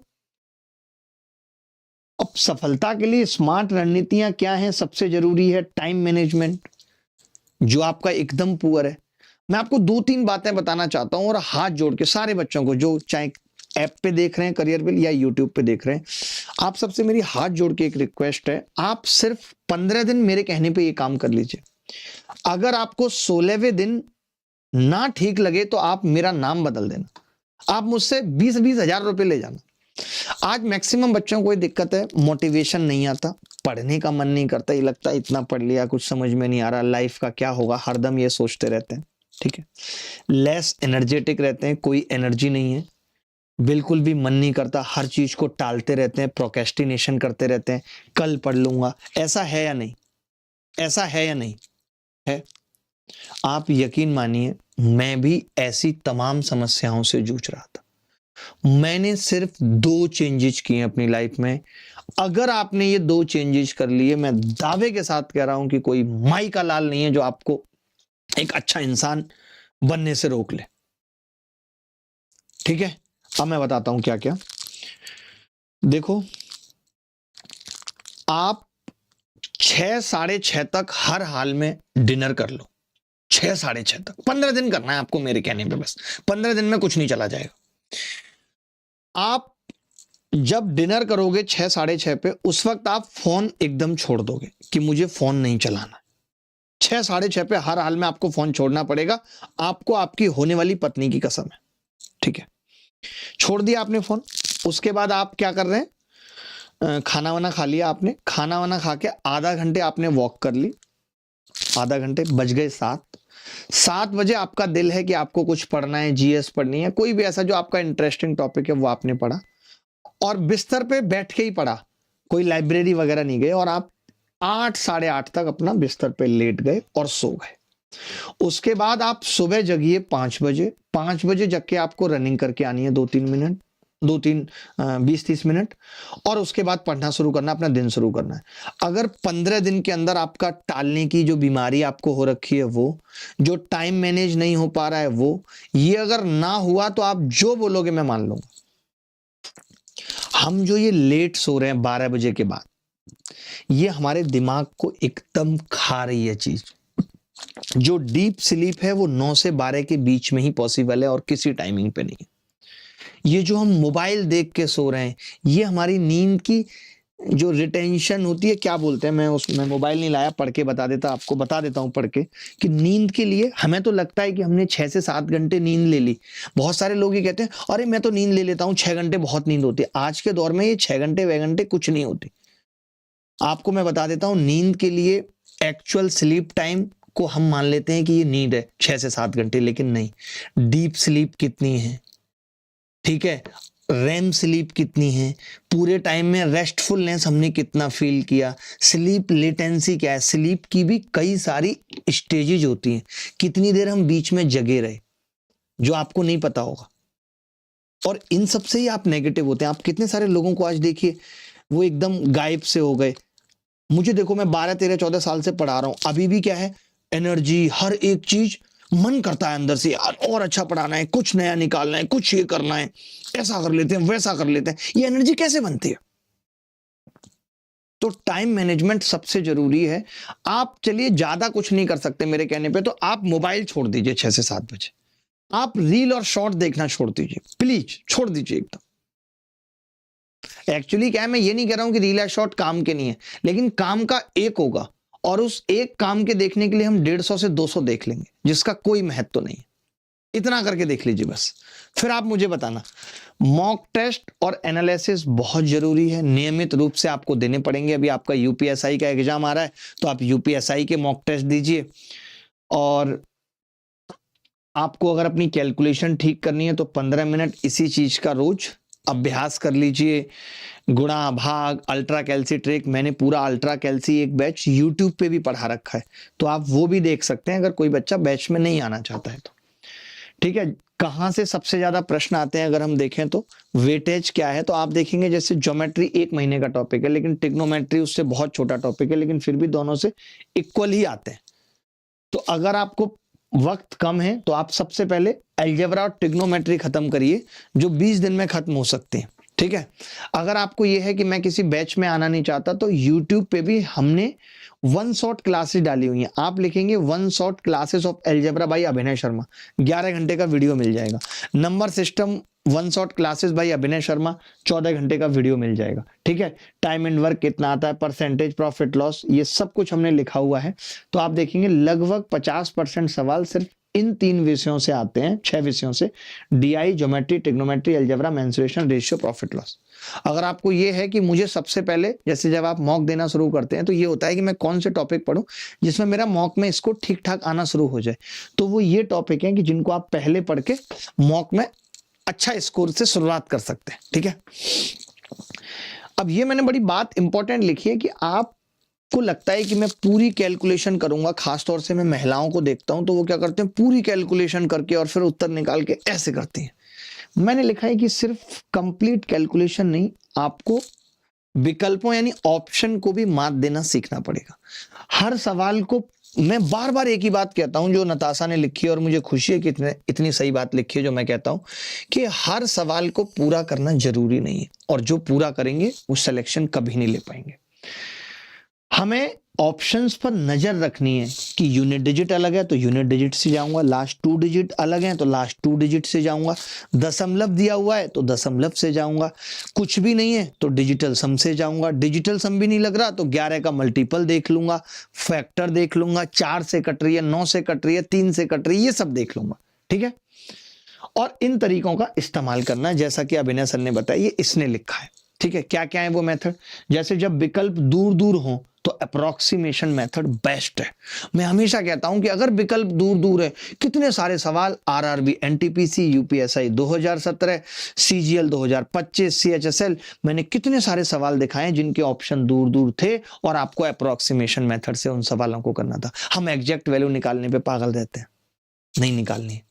अब सफलता के लिए स्मार्ट रणनीतियां क्या हैं? सबसे जरूरी है टाइम मैनेजमेंट, जो आपका एकदम पुअर है। मैं आपको 2-3 बातें बताना चाहता हूं और हाथ जोड़ के सारे बच्चों को, जो चाहे ऐप पे देख रहे हैं करियर बिल या यूट्यूब पे देख रहे हैं, आप सबसे मेरी हाथ जोड़ के एक रिक्वेस्ट है, आप सिर्फ 15 दिन मेरे कहने पे ये काम कर लीजिए। अगर आपको 16वें दिन ना ठीक लगे तो आप मेरा नाम बदल देना, आप मुझसे 20-20 हजार रुपए ले जाना। आज मैक्सिमम बच्चों को ये दिक्कत है, मोटिवेशन नहीं आता, पढ़ने का मन नहीं करता, ये लगता है इतना पढ़ लिया कुछ समझ में नहीं आ रहा, लाइफ का क्या होगा, हरदम ये सोचते रहते हैं, ठीक है? लेस एनर्जेटिक रहते हैं, कोई एनर्जी नहीं है, बिल्कुल भी मन नहीं करता, हर चीज को टालते रहते हैं, प्रोक्रेस्टिनेशन करते रहते हैं, कल पढ़ लूंगा। ऐसा है या नहीं? ऐसा है या नहीं है? आप यकीन मानिए, मैं भी ऐसी तमाम समस्याओं से जूझ रहा था। मैंने सिर्फ 2 चेंजेस किए अपनी लाइफ में। अगर आपने ये 2 चेंजेस कर लिए, मैं दावे के साथ कह रहा हूं कि कोई माई का लाल नहीं है जो आपको एक अच्छा इंसान बनने से रोक ले। ठीक है, अब मैं बताता हूं क्या क्या। देखो, आप 6 साढ़े 6 तक हर हाल में डिनर कर लो। 6 साढ़े 6 तक 15 दिन करना है आपको, मेरे कहने पे बस 15 दिन में कुछ नहीं चला जाएगा। आप जब डिनर करोगे 6 साढ़े 6 पे, उस वक्त आप फोन एकदम छोड़ दोगे कि मुझे फोन नहीं चलाना। 6 साढ़े 6 पे हर हाल में आपको फोन छोड़ना पड़ेगा, आपको आपकी होने वाली पत्नी की कसम है। ठीक है, छोड़ दिया आपने फोन। उसके बाद आप क्या कर रहे हैं, खाना वाना खा लिया आपने। खाना वाना खा के आधा घंटे आपने वॉक कर ली। आधा घंटे बज गए 7 बजे आपका दिल है कि आपको कुछ पढ़ना है, जीएस पढ़नी है, कोई भी ऐसा जो आपका इंटरेस्टिंग टॉपिक है वो आपने पढ़ा, और बिस्तर पे बैठ के ही पढ़ा, कोई लाइब्रेरी वगैरह नहीं गए, और आप 8 साढ़े 8 तक अपना बिस्तर पे लेट गए और सो गए। उसके बाद आप सुबह जगिए 5 बजे। 5 बजे जग के आपको रनिंग करके आनी है 2-3 मिनट, 20-30 मिनट, और उसके बाद पढ़ना शुरू करना, अपना दिन शुरू करना है। अगर 15 दिन के अंदर आपका टालने की जो बीमारी आपको हो रखी है, वो जो टाइम मैनेज नहीं हो पा रहा है, वो ये अगर ना हुआ तो आप जो बोलोगे मैं मान लूंगा। हम जो ये लेट सो रहे हैं 12 बजे के बाद, ये हमारे दिमाग को एकदम खा रही है चीज। जो डीप स्लीप है वो 9 से 12 के बीच में ही पॉसिबल है और किसी टाइमिंग पे नहीं। ये जो हम मोबाइल देख के सो रहे हैं, ये हमारी नींद की जो रिटेंशन होती है, क्या बोलते हैं, मैं उसमें मोबाइल नहीं लाया, पढ़ के बता देता, आपको बता देता हूं पढ़ के, कि नींद के लिए हमें तो लगता है कि हमने 6 से 7 घंटे नींद ले ली। बहुत सारे लोग ये कहते हैं अरे मैं तो नींद ले लेता हूं, 6 घंटे बहुत नींद होती है। आज के दौर में ये 6 घंटे वे घंटे कुछ नहीं होती। आपको मैं बता देता हूं, नींद के लिए एक्चुअल स्लीप टाइम को हम मान लेते हैं कि ये नींद है 6 से 7 घंटे, लेकिन नहीं। डीप स्लीप कितनी है, ठीक है, रैम स्लीप कितनी है, पूरे टाइम में रेस्टफुलनेस हमने कितना फील किया, स्लीप लेटेंसी क्या है, स्लीप की भी कई सारी स्टेजेज होती हैं, कितनी देर हम बीच में जगे रहे, जो आपको नहीं पता होगा। और इन सब से ही आप नेगेटिव होते हैं। आप कितने सारे लोगों को आज देखिए, वो एकदम गायब से हो गए। मुझे देखो, मैं 12, 13, 14 साल से पढ़ा रहा हूं, अभी भी क्या है, एनर्जी, हर एक चीज मन करता है अंदर से, यार और अच्छा पढ़ाना है, कुछ नया निकालना है, कुछ ये करना है, ऐसा कर लेते हैं, वैसा कर लेते हैं। ये एनर्जी कैसे बनती है? तो टाइम मैनेजमेंट सबसे जरूरी है। आप चलिए ज्यादा कुछ नहीं कर सकते मेरे कहने पे, तो आप मोबाइल छोड़ दीजिए 6 से 7 बजे। आप रील और शॉर्ट देखना छोड़ दीजिए, प्लीज छोड़ दीजिए एकदम। एक्चुअली क्या है, मैं ये नहीं कह रहा हूं कि रील या शॉर्ट काम के नहीं है, लेकिन काम का एक होगा, और उस एक काम के देखने के लिए हम 150 से 200 देख लेंगे, जिसका कोई महत्व नहीं है। इतना करके देख लीजिए बस, फिर आप मुझे बताना। मॉक टेस्ट और एनालिसिस बहुत जरूरी है, नियमित रूप से आपको देने पड़ेंगे। अभी आपका यूपीएसआई का एग्जाम आ रहा है, तो आप यूपीएसआई के मॉक टेस्ट दीजिए। और आपको अगर अपनी कैलकुलेशन ठीक करनी है तो 15 मिनट इसी चीज का रोज अभ्यास कर लीजिए। गुणा भाग, अल्ट्रा कैल्सी ट्रिक, मैंने पूरा अल्ट्रा कैल्सी एक बैच यूट्यूब पे भी पढ़ा रखा है, तो आप वो भी देख सकते हैं अगर कोई बच्चा बैच में नहीं आना चाहता है तो। ठीक है, कहां से सबसे ज्यादा प्रश्न आते हैं अगर हम देखें तो, वेटेज क्या है, तो आप देखेंगे जैसे ज्योमेट्री 1 महीने का टॉपिक है, लेकिन ट्रिग्नोमेट्री उससे बहुत छोटा टॉपिक है, लेकिन फिर भी दोनों से इक्वल ही आते हैं। तो अगर आपको वक्त कम है तो आप सबसे पहले अलजेब्रा और ट्रिग्नोमेट्री खत्म करिए, जो 20 दिन में खत्म हो सकते हैं। ठीक है, अगर आपको यह है कि मैं किसी बैच में आना नहीं चाहता, तो YouTube पे भी हमने 1 शॉट क्लासेस डाली हुई हैं। आप लिखेंगे 1 shot classes of algebra by Abhinay Sharma, 11 घंटे का वीडियो मिल जाएगा। Number system 1 shot classes by Abhinay Sharma, 14 घंटे का वीडियो मिल जाएगा। ठीक है, टाइम एंड वर्क कितना आता है, परसेंटेज, प्रॉफिट लॉस, ये सब कुछ हमने लिखा हुआ है। तो आप देखेंगे लगभग 50% सवाल सिर्फ इन 3 विषयों से आते हैं, 6 विषयों से, DI, geometry, trigonometry, algebra, mensuration, ratio, profit loss. अगर आपको ये है कि मुझे सबसे पहले, जैसे जब आप मॉक देना शुरू करते हैं तो ये होता है कि मैं कौन से टॉपिक पढूं जिसमें मेरा मॉक में इसको ठीक ठाक आना शुरू हो जाए, तो वो ये टॉपिक है कि जिनको आप पहले पढ़ के मॉक में अच्छा स्कोर से शुरुआत कर सकते हैं। ठीक है, अब ये मैंने बड़ी बात इंपॉर्टेंट लिखी है कि आपको लगता है कि मैं पूरी कैलकुलेशन करूंगा, खासतौर से मैं महिलाओं को देखता हूं तो वो क्या करते हैं, पूरी कैलकुलेशन करके और फिर उत्तर निकाल के ऐसे करती हैं। मैंने लिखा है कि सिर्फ कंप्लीट कैलकुलेशन नहीं, आपको विकल्पों यानी ऑप्शन को भी मात देना सीखना पड़ेगा। हर सवाल को मैं बार बार एक ही बात कहता हूं जो नताशा ने लिखी है, और मुझे खुशी है कि इतनी सही बात लिखी है जो मैं कहता हूं कि हर सवाल को पूरा करना जरूरी नहीं है, और जो पूरा करेंगे वो सिलेक्शन कभी नहीं ले पाएंगे। हमें ऑप्शंस पर नजर रखनी है कि यूनिट डिजिट अलग है तो यूनिट डिजिट से जाऊंगा, लास्ट 2 डिजिट अलग है तो लास्ट 2 डिजिट से जाऊंगा, दशमलव दिया हुआ है तो दशमलव से जाऊंगा, कुछ भी नहीं है तो डिजिटल सम से जाऊंगा, डिजिटल सम भी नहीं लग रहा तो 11 का मल्टीपल देख लूंगा, फैक्टर देख लूंगा, 4 से कट रही है, 9 से कट रही है, 3 से कट रही है, ये सब देख लूंगा। ठीक है, और इन तरीकों का इस्तेमाल करना है जैसा कि अभिनय सर ने बताया, ये इसने लिखा है। ठीक है, क्या क्या है वो मेथड, जैसे जब विकल्प दूर दूर हो तो अप्रोक्सीमेशन मेथड बेस्ट है। मैं हमेशा कहता हूं कि अगर विकल्प दूर दूर है, कितने सारे सवाल RRB, NTPC, UPSI 2017, CGL 2025, CHSL, मैंने कितने सारे सवाल दिखाए हैं जिनके ऑप्शन दूर दूर थे और आपको अप्रोक्सीमेशन मेथड से उन सवालों को करना था। हम एग्जैक्ट वैल्यू निकालने पे पागल रहते हैं, नहीं निकालनी है।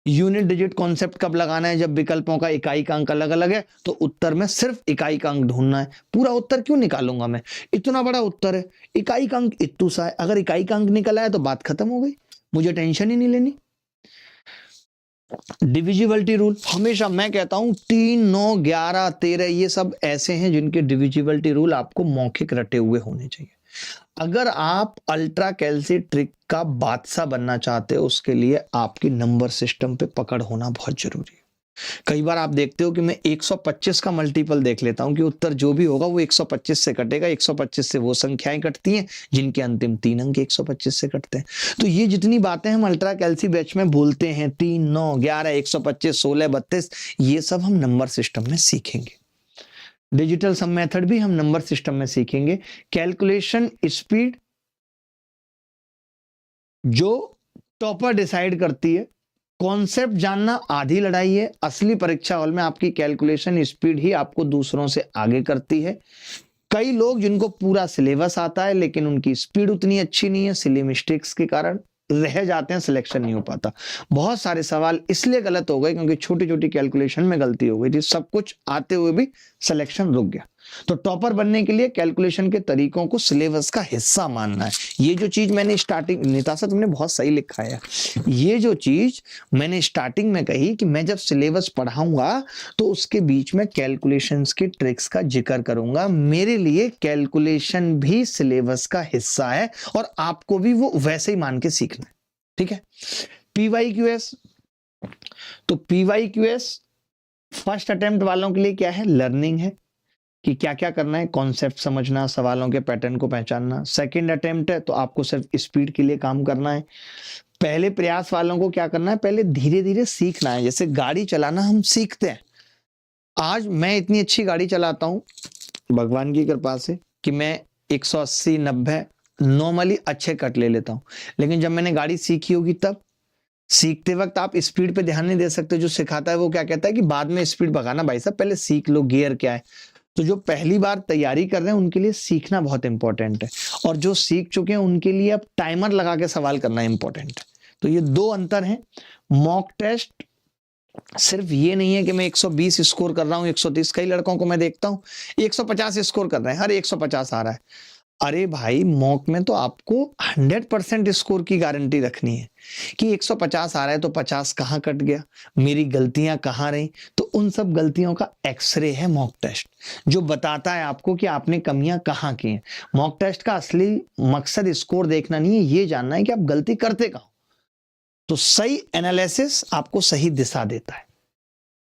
यूनिट डिजिट कॉन्सेप्ट कब लगाना है, जब विकल्पों का इकाई का अंक अलग अलग है तो उत्तर में सिर्फ इकाई का अंक ढूंढना है। पूरा उत्तर क्यों निकालूंगा मैं, इतना बड़ा उत्तर है, इकाई का अंक इतू सा है, अगर इकाई का अंक निकल आया तो बात खत्म हो गई, मुझे टेंशन ही नहीं लेनी। डिविजिबिलिटी रूल, हमेशा मैं कहता हूं 3, 9, 11, 13 ये सब ऐसे हैं जिनके डिविजिबिलिटी रूल आपको मौखिक रटे हुए होने चाहिए। अगर आप अल्ट्रा कैलसी ट्रिक का बादशाह बनना चाहते हो, उसके लिए आपकी नंबर सिस्टम पे पकड़ होना बहुत जरूरी है। कई बार आप देखते हो कि मैं 125 का मल्टीपल देख लेता हूं कि उत्तर जो भी होगा वो 125 से कटेगा, 125 से वो संख्याएं कटती हैं जिनके अंतिम 3 अंक 125 से कटते हैं। तो ये जितनी बातें हम अल्ट्रा कैलसी बैच में बोलते हैं, 3, 9, 11, 125, 16, 32, ये सब हम नंबर सिस्टम में सीखेंगे। डिजिटल सम मेथड भी हम नंबर सिस्टम में सीखेंगे। कैलकुलेशन स्पीड जो टॉपर डिसाइड करती है, कॉन्सेप्ट जानना आधी लड़ाई है, असली परीक्षा हॉल में आपकी कैलकुलेशन स्पीड ही आपको दूसरों से आगे करती है। कई लोग जिनको पूरा सिलेबस आता है लेकिन उनकी स्पीड उतनी अच्छी नहीं है, सिली मिस्टेक्स के कारण रह जाते हैं, सिलेक्शन नहीं हो पाता। बहुत सारे सवाल इसलिए गलत हो गए क्योंकि छोटी छोटी कैलकुलेशन में गलती हो गई थी, सब कुछ आते हुए भी सिलेक्शन रुक गया। तो टॉपर बनने के लिए कैलकुलेशन के तरीकों को सिलेबस का हिस्सा मानना है। ये जो चीज मैंने स्टार्टिंग, निताशा तुमने बहुत सही लिखा है, ये जो चीज मैंने स्टार्टिंग में कही कि मैं जब सिलेबस पढ़ाऊंगा तो उसके बीच में कैलकुलेशंस के ट्रिक्स का जिक्र करूंगा। मेरे लिए कैलकुलेशन भी सिलेबस का हिस्सा है और आपको भी वो वैसे ही मान के सीखना है। ठीक है, पीवाईक्यूएस, तो पीवाईक्यूएस फर्स्ट अटेम्प्ट वालों के लिए क्या है, लर्निंग है कि क्या क्या करना है, कॉन्सेप्ट समझना, सवालों के पैटर्न को पहचानना। सेकंड अटेम्प्ट है तो आपको सिर्फ स्पीड के लिए काम करना है। पहले प्रयास वालों को क्या करना है, पहले धीरे धीरे सीखना है। जैसे गाड़ी चलाना हम सीखते हैं, आज मैं इतनी अच्छी गाड़ी चलाता हूं भगवान की कृपा से कि मैं 180, 90 नॉर्मली अच्छे कट ले लेता हूं, लेकिन जब मैंने गाड़ी सीखी होगी तब, सीखते वक्त आप स्पीड पे ध्यान नहीं दे सकते। जो सिखाता है वो क्या कहता है कि बाद में स्पीड भगाना, भाई साहब पहले सीख लो गियर क्या है। तो जो पहली बार तैयारी कर रहे हैं उनके लिए सीखना बहुत इंपॉर्टेंट है, और जो सीख चुके हैं उनके लिए अब टाइमर लगा के सवाल करना इंपॉर्टेंट है। तो ये दो अंतर हैं। मॉक टेस्ट सिर्फ ये नहीं है कि मैं 120 स्कोर कर रहा हूं, 130, कई लड़कों को मैं देखता हूं 150 स्कोर कर रहे हैं, हर 150 आ रहा है। अरे भाई, मॉक में तो आपको 100% स्कोर की गारंटी रखनी है कि 150 आ रहा है तो 50 कहाँ कट गया, मेरी गलतियां कहाँ रही। तो उन सब गलतियों का एक्सरे है मॉक टेस्ट, जो बताता है आपको कि आपने कमियां कहाँ की हैं। मॉक टेस्ट का असली मकसद स्कोर देखना नहीं है, ये जानना है कि आप गलती करते कहाँ। तो सही एनालिसिस आपको सही दिशा देता है।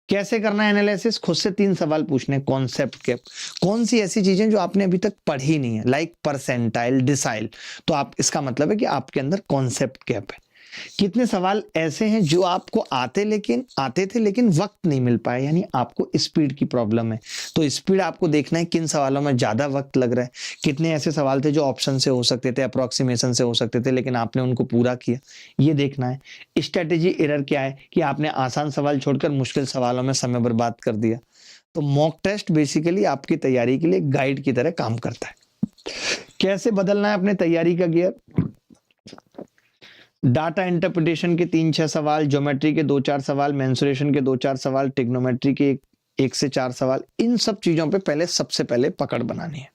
कैसे करना है एनालिसिस, खुद से 3 सवाल पूछने, कॉन्सेप्ट के कौन सी ऐसी चीजें जो आपने अभी तक पढ़ी नहीं है, लाइक परसेंटाइल, डिसाइल, तो आप, इसका मतलब है कि आपके अंदर कॉन्सेप्ट गैप है। कितने सवाल ऐसे हैं जो आपको आते थे लेकिन वक्त नहीं मिल पाया, यानी आपको स्पीड की प्रॉब्लम है। तो स्पीड आपको देखना है किन सवालों में ज्यादा वक्त लग रहा है। कितने ऐसे सवाल थे जो ऑप्शन से हो सकते थे, अप्रोक्सीमेशन से हो सकते थे, लेकिन आपने उनको पूरा किया, ये देखना है। स्ट्रेटेजी एरर क्या है कि आपने आसान सवाल छोड़कर मुश्किल सवालों में समय बर्बाद कर दिया। तो मॉक टेस्ट बेसिकली आपकी तैयारी के लिए गाइड की तरह काम करता है। कैसे बदलना है अपने तैयारी का गियर, डाटा इंटरप्रिटेशन के 3-6 सवाल, ज्योमेट्री के 2-4 सवाल, मेंसुरेशन के 2-4 सवाल, ट्रिग्नोमेट्री के 1 से 4 सवाल, इन सब चीजों पे सबसे पहले पकड़ बनानी है।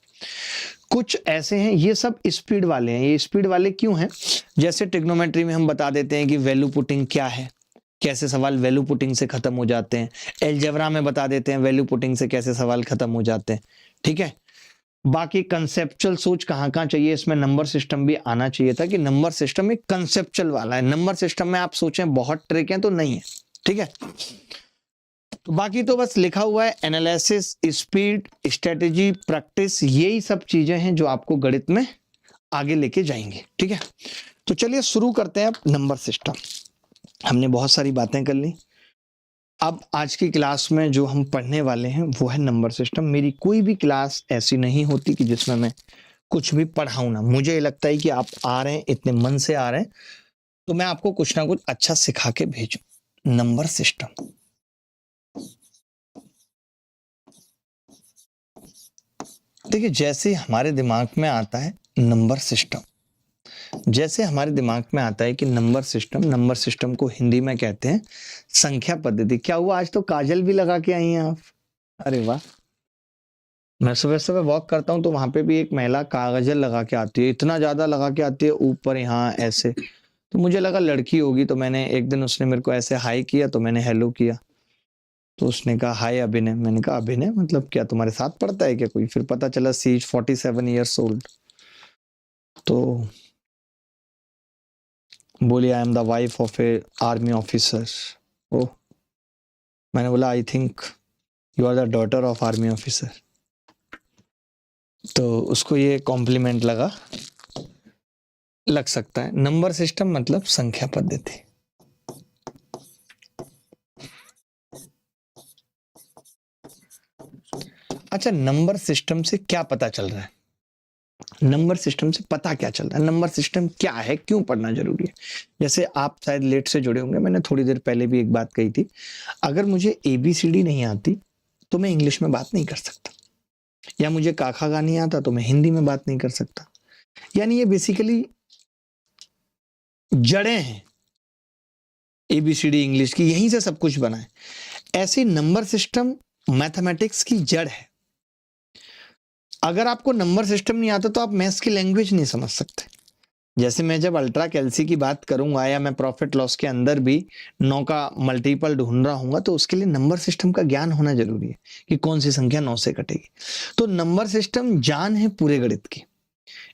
कुछ ऐसे हैं, ये सब स्पीड वाले हैं। ये स्पीड वाले क्यों हैं? जैसे ट्रिग्नोमेट्री में हम बता देते हैं कि वैल्यू पुटिंग क्या है, कैसे सवाल वैल्यू पुटिंग से खत्म हो जाते हैं। अलजेब्रा में बता देते हैं वैल्यू पुटिंग से कैसे सवाल खत्म हो जाते हैं। ठीक है, बाकी कंसेप्चुअल सोच कहाँ कहाँ चाहिए, इसमें नंबर सिस्टम भी आना चाहिए था कि नंबर सिस्टम एक कंसेप्चुअल वाला है। नंबर सिस्टम में आप सोचें बहुत ट्रिक है तो नहीं है। ठीक है, तो बाकी तो बस लिखा हुआ है एनालिसिस, स्पीड, स्ट्रेटेजी, प्रैक्टिस, यही सब चीजें हैं जो आपको गणित में आगे लेके जाएंगे। ठीक है, तो चलिए शुरू करते हैं अब नंबर सिस्टम। हमने बहुत सारी बातें कर ली। अब आज की क्लास में जो हम पढ़ने वाले हैं वो है नंबर सिस्टम। मेरी कोई भी क्लास ऐसी नहीं होती कि जिसमें मैं कुछ भी पढ़ाऊं ना। मुझे ये लगता है कि आप आ रहे हैं, इतने मन से आ रहे हैं, तो मैं आपको कुछ ना कुछ अच्छा सिखा के भेजूं। नंबर सिस्टम, देखिए जैसे हमारे दिमाग में आता है नंबर सिस्टम, जैसे हमारे दिमाग में आता है कि नंबर सिस्टम को हिंदी में कहते हैं संख्या पद्धति। क्या हुआ, आज तो काजल भी लगा के आई हैं आप? अरे वाह। मैं सुबह सुबह वॉक करता हूँ तो वहां पे भी एक महिला काजल लगा के आती है, इतना ज्यादा लगा के आती है ऊपर यहाँ ऐसे, तो मुझे लगा लड़की होगी। तो मैंने एक दिन, उसने मेरे को ऐसे हाई किया तो मैंने हेलो किया, तो उसने कहा हाय अभिनय। मैंने कहा अभिनय मतलब क्या तुम्हारे साथ पढ़ता है क्या कोई? फिर पता चला सी इज 47 ईयर्स ओल्ड। तो बोली I am the wife of a army officer. Oh, मैंने बोला I think you are the daughter of army officer. तो उसको ये कॉम्प्लीमेंट लग सकता है। नंबर सिस्टम मतलब संख्या पद्धति। अच्छा, नंबर सिस्टम से क्या पता चल रहा है? नंबर सिस्टम से पता क्या चल रहा है? नंबर सिस्टम क्या है, क्यों पढ़ना जरूरी है? जैसे आप शायद लेट से जुड़े होंगे, मैंने थोड़ी देर पहले भी एक बात कही थी, अगर मुझे ABCD नहीं आती तो मैं इंग्लिश में बात नहीं कर सकता, या मुझे काखा गा नहीं आता तो मैं हिंदी में बात नहीं कर सकता। यानी ये बेसिकली जड़ें हैं ABCD इंग्लिश की, यहीं से सब कुछ बना है। ऐसे नंबर सिस्टम मैथमेटिक्स की जड़ है। अगर आपको नंबर सिस्टम नहीं आता तो आप मैथ्स की लैंग्वेज नहीं समझ सकते। जैसे मैं जब अल्ट्रा कैल्सी की बात करूंगा या मैं प्रॉफिट लॉस के अंदर भी 9 का मल्टीपल ढूंढ रहा हूँ, तो उसके लिए नंबर सिस्टम का ज्ञान होना जरूरी है कि कौन सी संख्या 9 से कटेगी। तो नंबर सिस्टम जान है पूरे गणित की,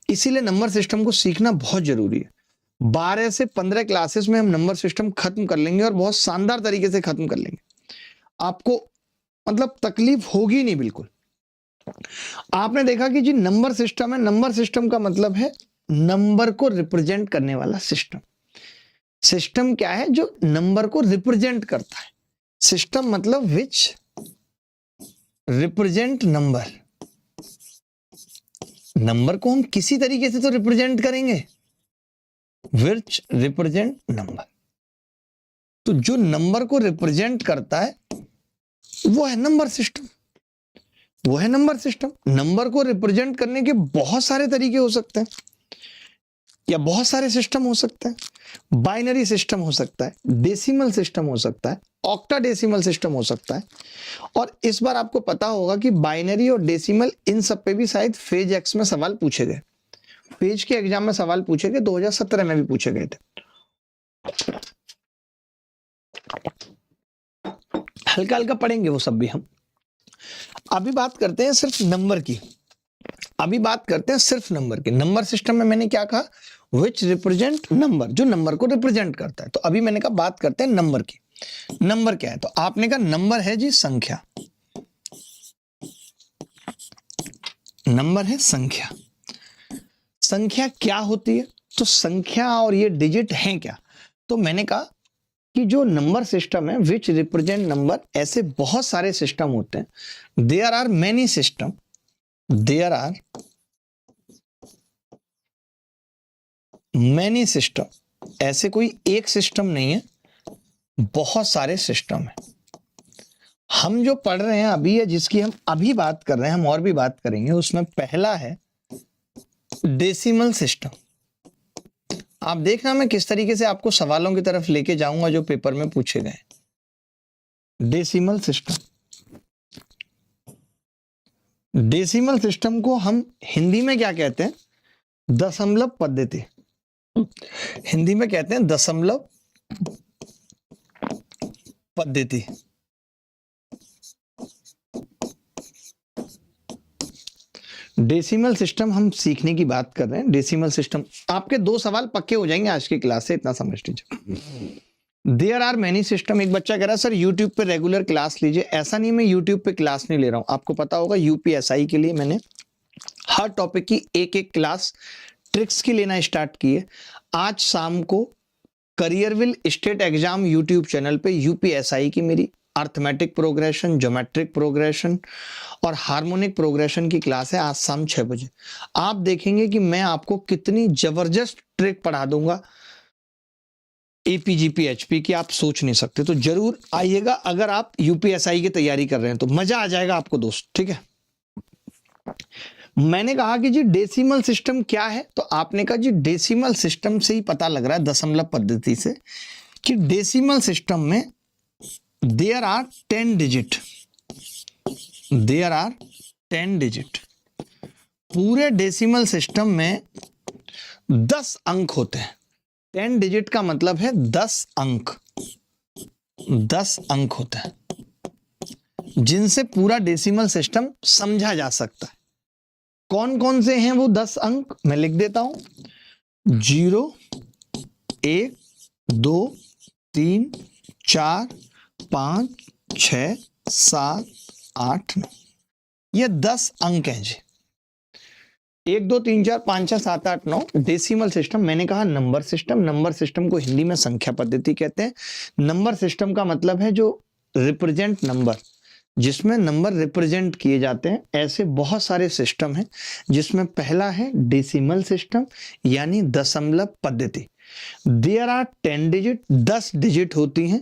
इसीलिए नंबर सिस्टम को सीखना बहुत जरूरी है। 12 से 15 क्लासेस में हम नंबर सिस्टम खत्म कर लेंगे और बहुत शानदार तरीके से खत्म कर लेंगे। आपको मतलब तकलीफ होगी नहीं बिल्कुल। आपने देखा कि जी नंबर सिस्टम है, नंबर सिस्टम का मतलब है नंबर को रिप्रेजेंट करने वाला सिस्टम। सिस्टम क्या है? जो नंबर को रिप्रेजेंट करता है। सिस्टम मतलब विच रिप्रेजेंट नंबर। नंबर को हम किसी तरीके से तो रिप्रेजेंट करेंगे, विच रिप्रेजेंट नंबर। तो जो नंबर को रिप्रेजेंट करता है वो है नंबर सिस्टम, वो है नंबर सिस्टम। नंबर को रिप्रेजेंट करने के बहुत सारे तरीके हो सकते हैं या बहुत सारे सिस्टम हो सकते हैं। बाइनरी सिस्टम हो सकता है, डेसिमल सिस्टम हो सकता है, ऑक्टाडेसिमल सिस्टम हो सकता है। और इस बार आपको पता होगा कि बाइनरी और डेसिमल इन सब पे भी शायद फेज एक्स में सवाल पूछे गए, फेज के एग्जाम में सवाल पूछे गए, 2017 में भी पूछे गए थे। हल्का हल्का पढ़ेंगे वो सब भी हम। अभी बात करते हैं सिर्फ नंबर की, अभी बात करते हैं सिर्फ नंबर की। नंबर सिस्टम में मैंने क्या कहा? विच रिप्रेजेंट नंबर, जो नंबर को रिप्रेजेंट करता है। तो अभी मैंने कहा बात करते हैं नंबर की। नंबर क्या है? तो आपने कहा नंबर है जी संख्या, नंबर है संख्या। संख्या क्या होती है? तो संख्या और ये डिजिट हैं क्या? तो मैंने कहा कि जो नंबर सिस्टम है विच रिप्रेजेंट नंबर, ऐसे बहुत सारे सिस्टम होते हैं। There are many system, there are many system. ऐसे कोई एक सिस्टम नहीं है, बहुत सारे सिस्टम है। हम जो पढ़ रहे हैं अभी या जिसकी हम अभी बात कर रहे हैं, हम और भी बात करेंगे, उसमें पहला है डेसिमल सिस्टम। आप देखना मैं किस तरीके से आपको सवालों की तरफ लेके जाऊंगा जो पेपर में पूछे गए। डेसिमल सिस्टम, डेसिमल सिस्टम को हम हिंदी में क्या कहते हैं? दशमलव पद्धति। हिंदी में कहते हैं दशमलव पद्धति। डेसिमल सिस्टम हम सीखने की बात कर रहे हैं। डेसिमल सिस्टम, आपके 2 सवाल पक्के हो जाएंगे आज की क्लास से, इतना समझ लीजिए। There are many system. एक बच्चा कह रहा है सर यूट्यूब पे रेगुलर क्लास लीजिए। ऐसा नहीं, मैं यूट्यूब पे क्लास नहीं ले रहा हूं। आपको पता होगा यूपीएसआई के लिए मैंने हर टॉपिक की एक एक क्लास ट्रिक्स की लेना स्टार्ट की है। आज शाम को करियरविल स्टेट एग्जाम यूट्यूब चैनल पे यूपीएसआई की मेरी अर्थमेटिक प्रोग्रेशन, ज्योमेट्रिक प्रोग्रेशन और हार्मोनिक प्रोग्रेशन की क्लास है आज शाम 6 बजे। आप देखेंगे कि मैं आपको कितनी जबरदस्त ट्रिक पढ़ा दूंगा एपीजीपीएचपी की, आप सोच नहीं सकते। तो जरूर आइएगा अगर आप यूपीएसआई की तैयारी कर रहे हैं तो मजा आ जाएगा आपको दोस्त, ठीक है। मैंने कहा कि जी डेसिमल सिस्टम क्या है, तो आपने कहा जी डेसिमल सिस्टम से ही पता लग रहा है, दशमलव पद्धति से, कि डेसिमल सिस्टम में there are 10 digit, there are 10 digit. पूरे डेसिमल सिस्टम में 10 अंक होते हैं। 10 डिजिट का मतलब है 10 अंक, 10 अंक होते हैं जिनसे पूरा डेसिमल सिस्टम समझा जा सकता है। कौन कौन से हैं वो 10 अंक, मैं लिख देता हूं। 0, 1, 2, 3, 4, 5, 6, 7, 8, 9, ये 10 अंक हैं जी। 1, 2, 3, 4, 5, 6, 7, 8, 9 डेसिमल सिस्टम। मैंने कहा नंबर सिस्टम, नंबर सिस्टम को हिंदी में संख्या पद्धति कहते हैं। नंबर सिस्टम का मतलब है जो रिप्रेजेंट नंबर, जिसमें नंबर रिप्रेजेंट किए जाते हैं। ऐसे बहुत सारे सिस्टम हैं जिसमें पहला है डेसिमल सिस्टम यानी दशमलव पद्धति। देयर आर 10 डिजिट, 10 डिजिट होती हैं।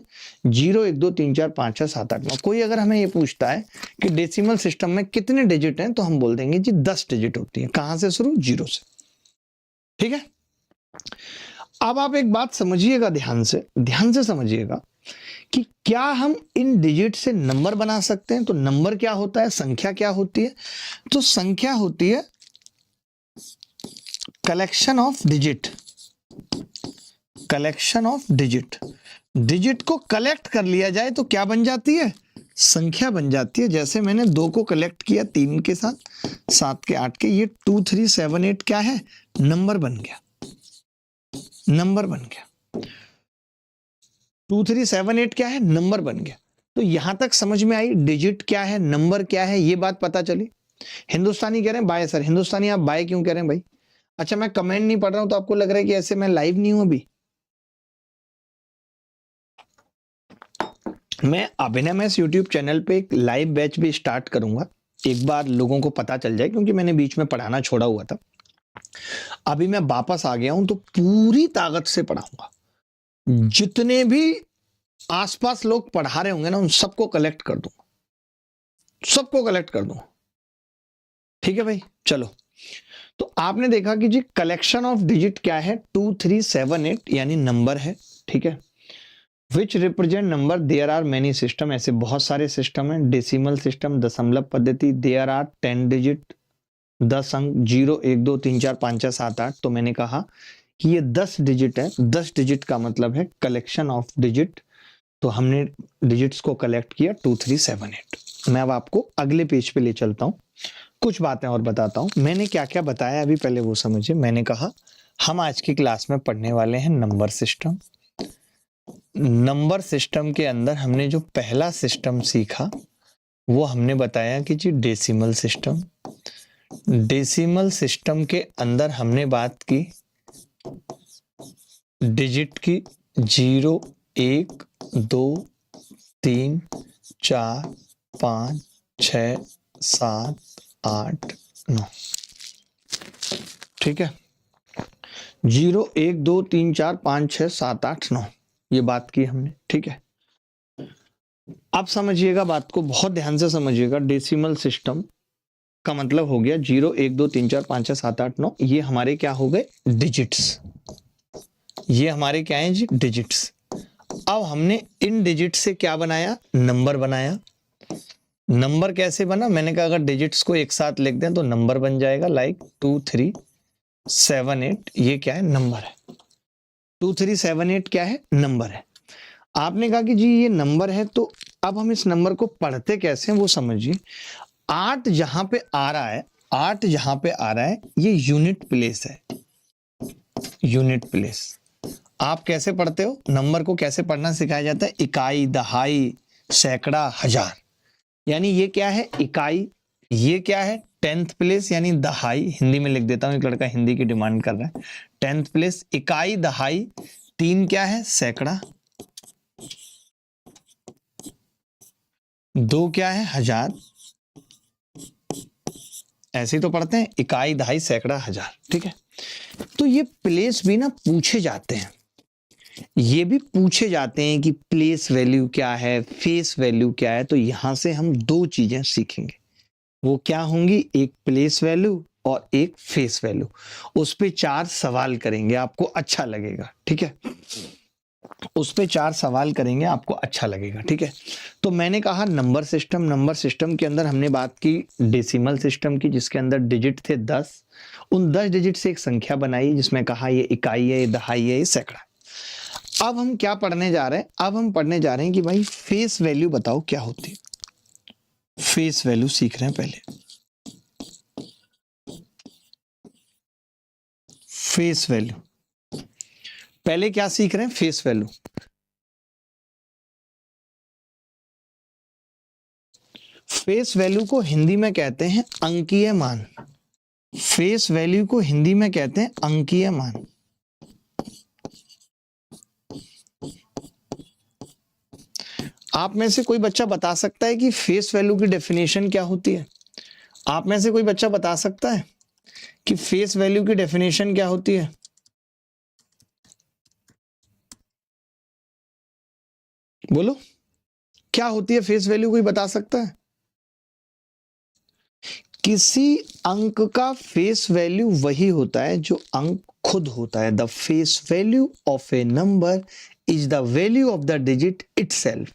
0, 1, 2, 3, 4, 5, 6, 7, 8, 9। कोई अगर हमें ये पूछता है कि डेसिमल सिस्टम में कितने डिजिट हैं, तो हम बोल देंगे जी 10 डिजिट होती हैं। कहां से शुरू? 0 से, ठीक है। अब आप एक बात समझिएगा, ध्यान से समझिएगा कि क्या हम इन डिजिट से नंबर बना सकते हैं? तो नंबर क्या होता है, संख्या क्या होती है? तो संख्या होती है collection of digit, collection of digit. Digit को कलेक्ट कर लिया जाए तो क्या बन जाती है? संख्या बन जाती है। जैसे मैंने 2 को कलेक्ट किया 3 के साथ, 7 के 8 के, ये 2, 3, 7, 8 क्या है? नंबर बन गया, नंबर बन गया। 2, 3, 7, 8 क्या है? नंबर बन गया। तो यहां तक समझ में आई डिजिट क्या है, नंबर क्या है, ये बात पता चली। हिंदुस्तानी कह रहे हैं बाय सर। हिंदुस्तानी आप बाय क्यों कह रहे हैं भाई? अच्छा, मैं कमेंट नहीं पढ़ रहा हूं तो आपको लग रहा है कि ऐसे मैं लाइव नहीं हूं अभी। मैं अभिनय मैथ्स यूट्यूब चैनल पे एक लाइव बैच भी स्टार्ट करूंगा, एक बार लोगों को पता चल जाए, क्योंकि मैंने बीच में पढ़ाना छोड़ा हुआ था। अभी मैं वापस आ गया हूं तो पूरी ताकत से पढ़ाऊंगा। जितने भी आसपास लोग पढ़ा रहे होंगे ना, उन सबको कलेक्ट कर दूंगा, सबको कलेक्ट कर दूंगा, ठीक है भाई। चलो, तो आपने देखा कि जी कलेक्शन ऑफ डिजिट क्या है? 2, 3, 7, 8 यानी नंबर है, ठीक है। Which represent number, there are many system, ऐसे बहुत सारे सिस्टम हैं। डेसिमल सिस्टम, दशमलव पद्धति, देयर आर 10 डिजिट, 10 अंक, 0, 1, 2, 3, 4, 5, 6, 7, 8। तो मैंने कहा कि ये 10 डिजिट है। 10 डिजिट का मतलब है कलेक्शन ऑफ डिजिट। तो हमने डिजिट्स को कलेक्ट किया 2, 3, 7, 8। मैं अब आपको अगले पेज पे ले चलता हूं, कुछ बातें और बताता हूं। मैंने क्या क्या बताया अभी, पहले वो समझिए। मैंने कहा हम आज की क्लास में पढ़ने वाले हैं नंबर सिस्टम। नंबर सिस्टम के अंदर हमने जो पहला सिस्टम सीखा वो हमने बताया कि जी डेसिमल सिस्टम। डेसिमल सिस्टम के अंदर हमने बात की डिजिट की, 0, 1, 2, 3, 4, 5, 6, 7, 8, 9, ठीक है। 0, 1, 2, 3, 4, 5, 6, 7, 8, 9 ये बात की हमने, ठीक है। अब समझिएगा बात को, बहुत ध्यान से समझिएगा। डेसिमल सिस्टम का मतलब हो गया 0, 1, 2, 3, 4, 5, 6, 7, 8, 9 ये हमारे क्या हो गए? डिजिट्स। ये हमारे क्या है जी, डिजिट्स। अब हमने इन डिजिट से क्या बनाया, नंबर बनाया। नंबर कैसे बना, मैंने कहा अगर डिजिट्स को एक साथ लिख दें तो नंबर बन जाएगा, लाइक 2 3 7 8, ये क्या है, नंबर है। 2 3 7 8 क्या है, नंबर है। आपने कहा कि जी ये नंबर है, तो अब हम इस नंबर को पढ़ते कैसे हैं वो समझिए। 8 जहां पे आ रहा है, 8 जहां पे आ रहा है, ये यूनिट प्लेस है, यूनिट प्लेस। आप कैसे पढ़ते हो, नंबर को कैसे पढ़ना सिखाया जाता है, इकाई, दहाई, सैकड़ा, हजार। यानी ये क्या है, इकाई, ये क्या है, 10th प्लेस यानी दहाई। हिंदी में लिख देता हूं, एक लड़का हिंदी की डिमांड कर रहा है। 10th प्लेस, इकाई, दहाई। 3 क्या है, सैकड़ा। 2 क्या है, हजार। ऐसे ही तो पढ़ते हैं, इकाई, दहाई, सैकड़ा, हजार। ठीक है, तो ये प्लेस भी ना पूछे जाते हैं, ये भी पूछे जाते हैं कि प्लेस वैल्यू क्या है, फेस वैल्यू क्या है। तो यहां से हम दो चीजें सीखेंगे, वो क्या होंगी, एक प्लेस वैल्यू और एक फेस वैल्यू। उस पे 4 सवाल करेंगे, आपको अच्छा लगेगा। ठीक है, उस पे 4 सवाल करेंगे, आपको अच्छा लगेगा। ठीक है, तो मैंने कहा नंबर सिस्टम, नंबर सिस्टम के अंदर हमने बात की डेसिमल सिस्टम की, जिसके अंदर डिजिट थे 10। उन 10 डिजिट से एक संख्या बनाई, जिसमें कहा ये इकाई है, ये दहाई है, ये सैकड़ा। अब हम क्या पढ़ने जा रहे हैं, अब हम पढ़ने जा रहे हैं कि भाई फेस वैल्यू बताओ क्या होती है। फेस वैल्यू सीख रहे हैं पहले। फेस वैल्यू पहले क्या सीख रहे हैं, फेस वैल्यू। फेस वैल्यू को हिंदी में कहते हैं अंकीय मान। फेस वैल्यू को हिंदी में कहते हैं अंकीय मान। आप में से कोई बच्चा बता सकता है कि फेस वैल्यू की डेफिनेशन क्या होती है? आप में से कोई बच्चा बता सकता है कि फेस वैल्यू की डेफिनेशन क्या होती है? बोलो, क्या होती है फेस वैल्यू, कोई बता सकता है? किसी अंक का फेस वैल्यू वही होता है जो अंक खुद होता है। The face value of A number is the value of the digit itself.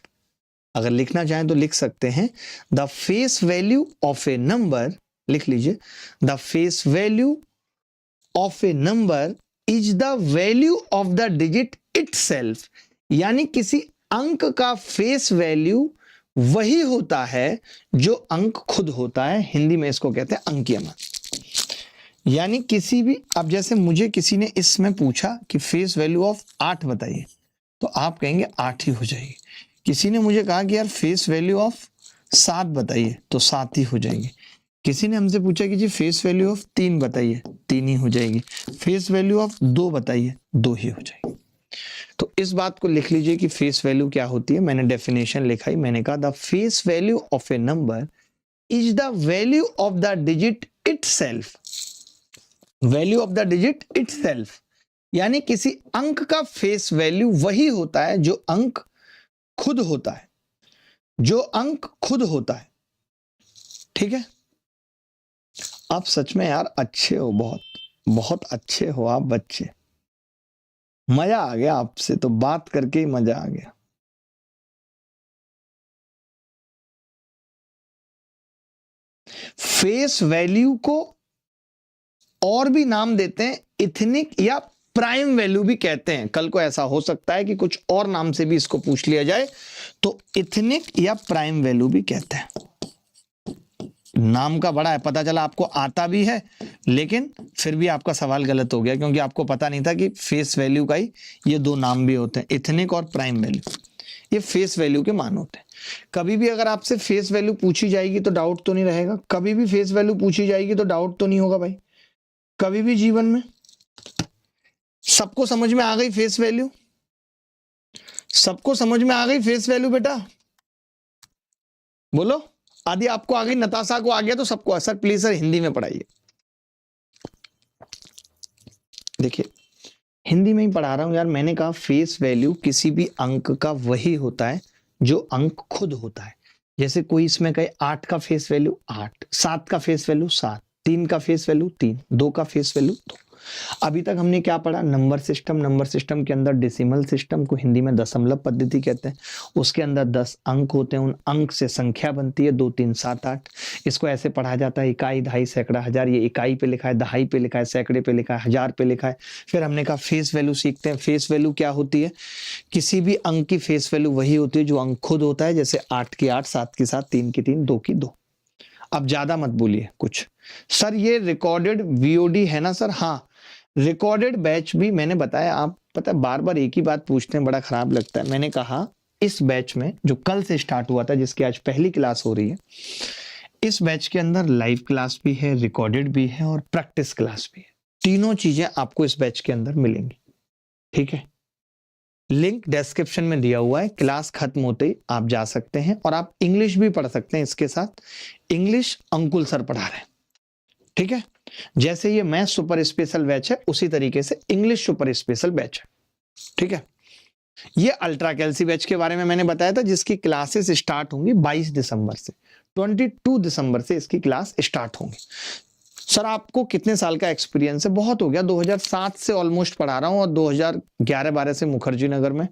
अगर लिखना चाहें तो लिख सकते हैं, the face value of A number, लिख लीजिए, the face value of A number is the value of the digit itself. यानी किसी अंक का फेस वैल्यू वही होता है जो अंक खुद होता है। हिंदी में इसको कहते हैं अंकीय मान। यानी किसी भी, अब जैसे मुझे किसी ने इसमें पूछा कि फेस वैल्यू ऑफ 8 बताइए, तो आप कहेंगे 8 ही हो जाएगी। किसी ने मुझे कहा कि यार फेस वैल्यू ऑफ 7 बताइए, तो 7 ही हो जाएगी। किसी ने हमसे पूछा कि जी फेस वैल्यू ऑफ 3 बताइए, 3 ही हो जाएगी। फेस वैल्यू ऑफ 2 बताइए, 2 ही हो जाएगी। तो इस बात को लिख लीजिए कि फेस वैल्यू क्या होती है। मैंने डेफिनेशन लिखा ही, मैंने कहा the face value of A number is the value of the digit itself. Value of the digit itself यानी किसी अंक का फेस वैल्यू वही होता है जो अंक खुद होता है, जो अंक खुद होता है। ठीक है, आप सच में यार अच्छे हो, बहुत बहुत अच्छे हो आप बच्चे। मजा आ गया, आपसे तो बात करके ही मजा आ गया। फेस वैल्यू को और भी नाम देते हैं, इथनिक या प्राइम वैल्यू भी कहते हैं। कल को ऐसा हो सकता है कि कुछ और नाम से भी इसको पूछ लिया जाए, तो इथनिक या प्राइम वैल्यू भी कहते हैं। नाम का बड़ा है, पता चला आपको आता भी है, लेकिन फिर भी आपका सवाल गलत हो गया, क्योंकि आपको पता नहीं था कि फेस वैल्यू का ही ये 2 नाम भी होते हैं, इथनिक और प्राइम वैल्यू। ये फेस वैल्यू के मान होते हैं। कभी भी अगर आपसे फेस वैल्यू पूछी जाएगी तो डाउट तो नहीं रहेगा? कभी भी फेस वैल्यू पूछी जाएगी तो डाउट तो नहीं होगा भाई? कभी भी जीवन में सबको समझ में आ गई फेस वैल्यू? सबको समझ में आ गई फेस वैल्यू बेटा? बोलो, आदि आपको आ गई, नताशा को आ गया, तो सबको। सर प्लीज सर हिंदी में पढ़ाइए। देखिए हिंदी में ही पढ़ा रहा हूं यार। मैंने कहा फेस वैल्यू किसी भी अंक का वही होता है जो अंक खुद होता है। जैसे कोई इसमें कहे 8 का फेस वैल्यू 8, 7 का फेस वैल्यू 7, 3 का फेस वैल्यू 3, 2 का फेस वैल्यू 2। अभी तक हमने क्या पढ़ा, नंबर सिस्टम के अंदर डेसिमल सिस्टम को हिंदी में दशमलव पद्धति कहते हैं, उसके अंदर 10 अंक होते हैं, उन अंक से संख्या बनती है 2 3 7 8। इसको ऐसे पढ़ा जाता है इकाई, दहाई, सैकड़ा, हजार। ये इकाई पे लिखा है, दहाई पे लिखा है, सैकड़े पे लिखा है, हजार पे लिखा है। फिर हमने कहा फेस वैल्यू सीखते हैं। फेस वैल्यू क्या होती है, किसी भी अंक की फेस वैल्यू वही होती है जो अंक खुद होता है, जैसे 8 की 8, 7 की 7, 3 की 3, 2 की 2। अब ज्यादा मत बोलिए कुछ, सर ये रिकॉर्डेड वीओडी है ना सर? हाँ, रिकॉर्डेड बैच भी मैंने बताया। आप पता है बार बार एक ही बात पूछते हैं, बड़ा खराब लगता है। मैंने कहा इस बैच में जो कल से स्टार्ट हुआ था, जिसकी आज पहली क्लास हो रही है, इस बैच के अंदर लाइव क्लास भी है, रिकॉर्डेड भी है और प्रैक्टिस क्लास भी है। तीनों चीजें आपको इस बैच के अंदर मिलेंगी, ठीक है? लिंक डिस्क्रिप्शन में दिया हुआ है। क्लास खत्म होते ही आप जा सकते हैं और आप इंग्लिश भी पढ़ सकते हैं इसके साथ। इंग्लिश अंकुल सर पढ़ा रहे हैं, ठीक है? जैसे ये मैथ सुपर स्पेशल बैच है, उसी तरीके से इंग्लिश सुपर स्पेशल बैच है, ठीक है? ये अल्ट्रा कैल्सी बैच के बारे में मैंने बताया था, जिसकी क्लासेस स्टार्ट होंगी 22 दिसंबर से। 22 दिसंबर से इसकी क्लास स्टार्ट होंगी। सर आपको कितने साल का एक्सपीरियंस है? बहुत हो गया, 2007 से ऑलमोस्ट पढ़ा रहा हूं और 2011-12 से मुखर्जी नगर में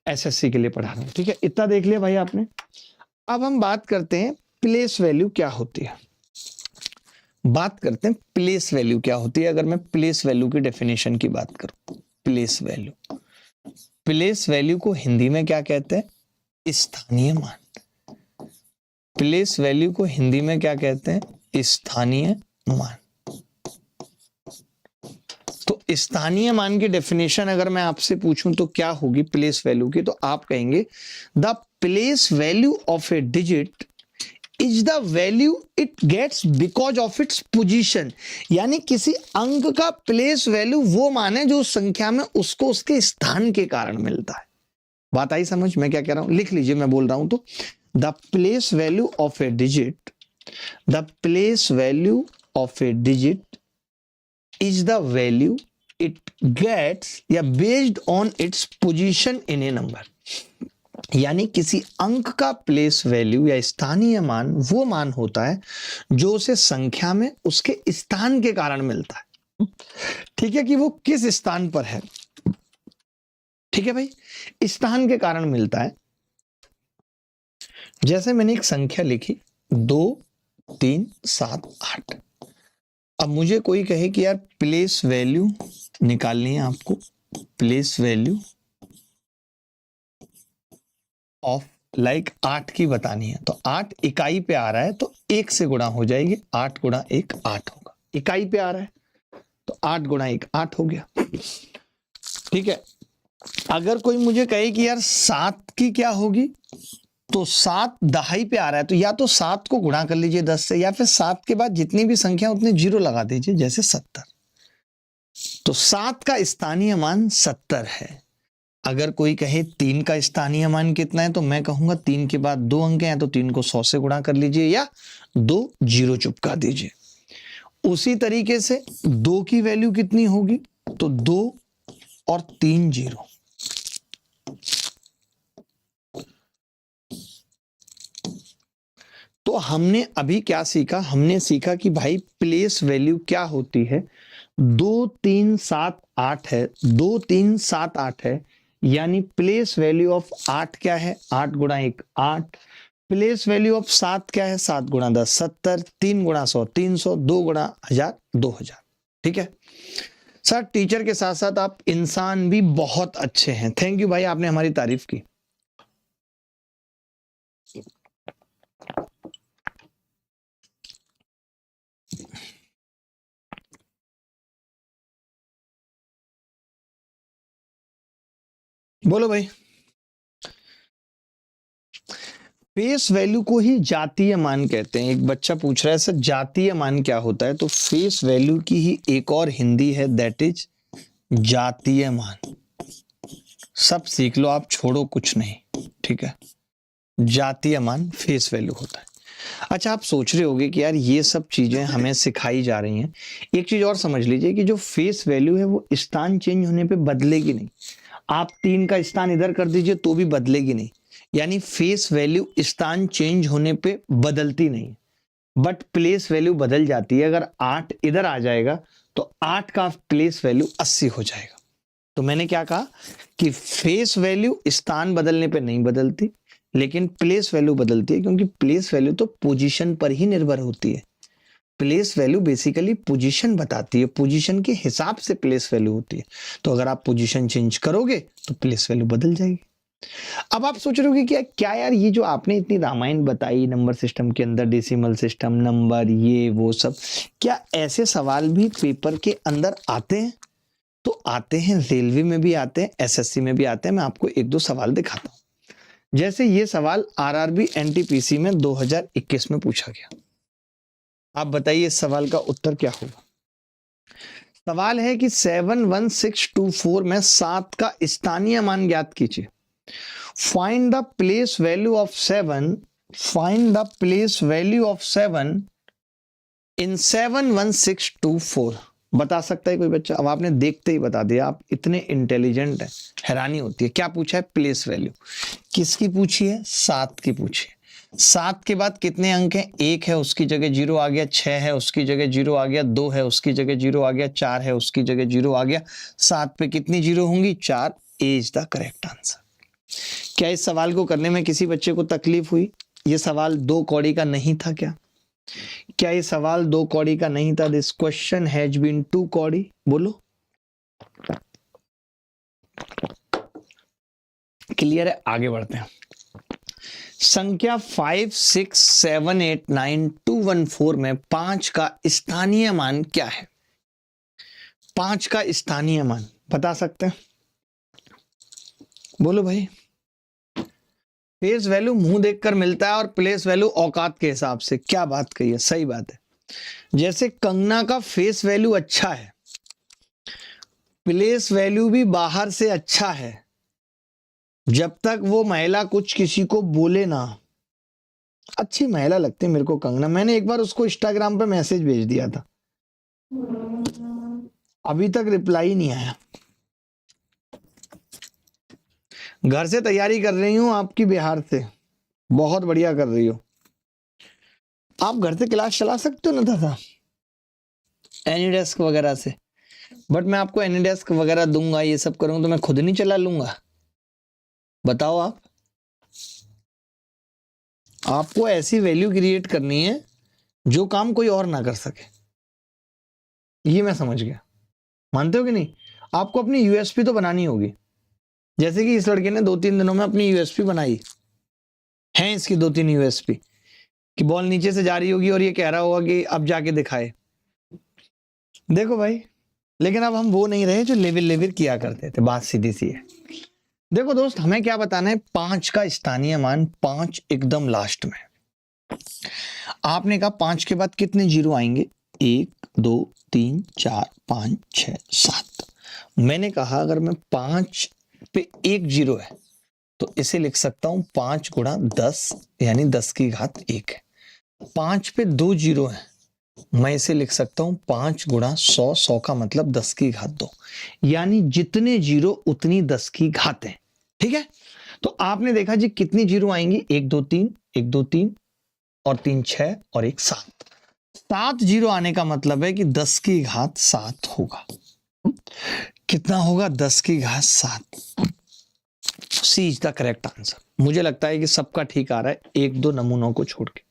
एसएससी के लिए पढ़ा रहा हूं, ठीक है? इतना देख लिया भाई आपने। अब हम बात करते हैं प्लेस वैल्यू क्या होती है। बात करते हैं प्लेस वैल्यू क्या होती है। अगर मैं प्लेस वैल्यू की डेफिनेशन की बात करूं, प्लेस वैल्यू को हिंदी में क्या कहते हैं? स्थानीय मान। प्लेस वैल्यू को हिंदी में क्या कहते हैं? स्थानीय मान। तो स्थानीय मान की डेफिनेशन अगर मैं आपसे पूछूं तो क्या होगी प्लेस वैल्यू की? तो आप कहेंगे the place value of a digit is the value it gets because of its position. यानी किसी अंक का प्लेस वैल्यू वो मान है जो संख्या में उसको उसके स्थान के कारण मिलता है। बात आई समझ मैं क्या कह रहा हूं? लिख लीजिए, मैं बोल रहा हूं तो the place value of a digit, the place value of a digit is the value it gets या based on its position in a number. यानी किसी अंक का प्लेस वैल्यू या स्थानीय मान वो मान होता है जो उसे संख्या में उसके स्थान के कारण मिलता है, ठीक है? कि वो किस स्थान पर है, ठीक है भाई? स्थान के कारण मिलता है। जैसे मैंने एक संख्या लिखी 2 3 7 8। अब मुझे कोई कहे कि यार प्लेस वैल्यू निकालनी है आपको, प्लेस वैल्यू ऑफ लाइक 8 की बतानी है। तो 8 इकाई पे आ रहा है तो 1 से गुणा हो जाएगी। 8 गुणा 1 8 होगा। इकाई पे आ रहा है तो 8 गुणा 1 8 हो गया, ठीक है? अगर कोई मुझे कहे कि यार 7 की क्या होगी, तो 7 दहाई पे आ रहा है तो या तो 7 को गुणा कर लीजिए 10 से, या फिर 7 के बाद जितनी भी संख्या उतने जीरो लगा दीजिए, जैसे 70। तो 7 का स्थानीय मान 70 है। अगर कोई कहे 3 का स्थानीय मान कितना है, तो मैं कहूंगा 3 के बाद 2 अंक हैं तो 3 को 100 से गुणा कर लीजिए या 2 जीरो चिपका दीजिए। उसी तरीके से 2 की वैल्यू कितनी होगी, तो 2 और 3 जीरो। तो हमने अभी क्या सीखा? हमने सीखा कि भाई प्लेस वैल्यू क्या होती है। 2 3 7 8 है, 2 3 7 8 है, यानी प्लेस वैल्यू ऑफ 8 क्या है? 8 गुणा 1 8। प्लेस वैल्यू ऑफ 7 क्या है? 7 गुणा 10 70, 3 गुणा 100 300, 2 गुणा 1000 2000, ठीक है? सर टीचर के साथ साथ आप इंसान भी बहुत अच्छे हैं। थैंक यू भाई, आपने हमारी तारीफ की। बोलो भाई। फेस वैल्यू को ही जातीय मान कहते हैं। एक बच्चा पूछ रहा है सर जातीय मान क्या होता है? तो फेस वैल्यू की ही एक और हिंदी है, दैट इज जातीय मान। सब सीख लो आप, छोड़ो कुछ नहीं, ठीक है? जातीय मान फेस वैल्यू होता है। अच्छा, आप सोच रहे होगे कि यार ये सब चीजें हमें सिखाई जा रही हैं। एक चीज और समझ लीजिए कि जो फेस वैल्यू है वो स्थान चेंज होने पे बदलेगी नहीं। आप 3 का स्थान इधर कर दीजिए तो भी बदलेगी नहीं। यानी फेस वैल्यू स्थान चेंज होने पे बदलती नहीं। बट प्लेस वैल्यू बदल जाती है। अगर 8 इधर आ जाएगा तो 8 का प्लेस वैल्यू 80 हो जाएगा। तो मैंने क्या कहा कि फेस वैल्यू स्थान बदलने पे नहीं बदलती, लेकिन प्लेस वैल्यू बदलती है, क्योंकि प्लेस वैल्यू तो पोजीशन पर ही निर्भर होती है। प्लेस वैल्यू बेसिकली पोजीशन बताती है, पोजीशन के हिसाब से प्लेस वैल्यू होती है। तो अगर आप पोजीशन चेंज करोगे तो प्लेस वैल्यू बदल जाएगी। अब आप सोच रहे हो कि क्या क्या यार, ये जो आपने इतनी रामायण बताई नंबर सिस्टम के अंदर, डेसिमल सिस्टम, नंबर, ये वो सब, क्या ऐसे सवाल भी पेपर के अंदर आते हैं? तो आते हैं, रेलवे में भी आते हैं, एसएससी में भी आते हैं। मैं आपको एक दो सवाल दिखाता हूं। जैसे ये सवाल आरआरबी एनटीपीसी में 2021 में पूछा गया। आप बताइए इस सवाल का उत्तर क्या होगा। सवाल है कि 71624 में 7 का स्थानीय मान ज्ञात कीजिए। Find the place value of 7, find the place value of 7 इन 71624। बता सकता है कोई बच्चा? अब आपने देखते ही बता दिया, आप इतने इंटेलिजेंट हैं, हैरानी होती है। क्या पूछा है? Place value. किसकी पूछी है? 7 की पूछी है। 7 के बाद कितने अंक हैं? 1 है, उसकी जगह 0 आ गया। 6 है, उसकी जगह 0 आ गया। 2 है, उसकी जगह 0 आ गया। 4 है, उसकी जगह 0 आ गया। 7 पे कितनी 0 होंगी? 4। Is the correct answer. क्या इस सवाल को करने में किसी बच्चे को तकलीफ हुई? ये सवाल 2 कौड़ी का नहीं था क्या? क्या ये सवाल 2 कौड़ी का नहीं था? दिस क्वेश्चन हैज बीन 2 कौड़ी। बोलो, क्लियर है? आगे बढ़ते हैं। संख्या 5, 6, 7, 8, 9, 214 में 5 का स्थानीय मान क्या है? 5 का स्थानीय मान बता सकते हैं? बोलो भाई। फेस वैल्यू मुंह देखकर मिलता है और प्लेस वैल्यू औकात के हिसाब से। क्या बात कही है, सही बात है। जैसे कंगना का फेस वैल्यू अच्छा है, प्लेस वैल्यू भी बाहर से अच्छा है, जब तक वो महिला कुछ किसी को बोले ना। अच्छी महिला लगती है मेरे को कंगना। मैंने एक बार उसको इंस्टाग्राम पे मैसेज भेज दिया था, अभी तक रिप्लाई नहीं आया। घर से तैयारी कर रही हूं आपकी, बिहार से। बहुत बढ़िया कर रही हो। आप घर से क्लास चला सकते हो ना दादा, एनीडेस्क वगैरह से। बट मैं आपको एनीडेस्क वगैरह दूंगा, ये सब करूंगा तो मैं खुद नहीं चला लूंगा? बताओ आप। आपको ऐसी वैल्यू क्रिएट करनी है जो काम कोई और ना कर सके। ये मैं समझ गया। मानते हो कि नहीं? आपको अपनी यूएसपी तो बनानी होगी। जैसे कि इस लड़के ने 2-3 दिनों में अपनी यूएसपी बनाई है। इसकी 2-3 यूएसपी कि बॉल नीचे से जा रही होगी और ये कह रहा होगा कि अब जाके दिखाए। देखो भाई, लेकिन अब हम वो नहीं रहे जो लेवल लेवल किया करते थे। बात सीधी सी है। देखो दोस्त, हमें क्या बताना है? 5 का स्थानीय मान, 5 एकदम लास्ट में। आपने कहा 5 के बाद कितने जीरो आएंगे? 1, 2, 3, 4, 5, 6, 7। मैंने कहा अगर मैं 5 पे 1 जीरो है तो इसे लिख सकता हूं 5 गुणा 10, यानी 10 की घात 1 है। 5 पे 2 जीरो है, मैं इसे लिख सकता हूं 5 गुणा 100, 100 का मतलब 10 की घात 2, यानी जितने जीरो उतनी 10 की घात है। ठीक है? तो आपने देखा जी कितनी जीरो आएंगी? 1, 2, 3, 1, 2, 3 और 3, 6 और 1, 7। 7 जीरो आने का मतलब है कि 10 की घात 7 होगा। कितना होगा? 10 की घात 7। सी इज द करेक्ट आंसर। मुझे लगता है कि सबका ठीक आ रहा है, 1-2 नमूनों को छोड़ के।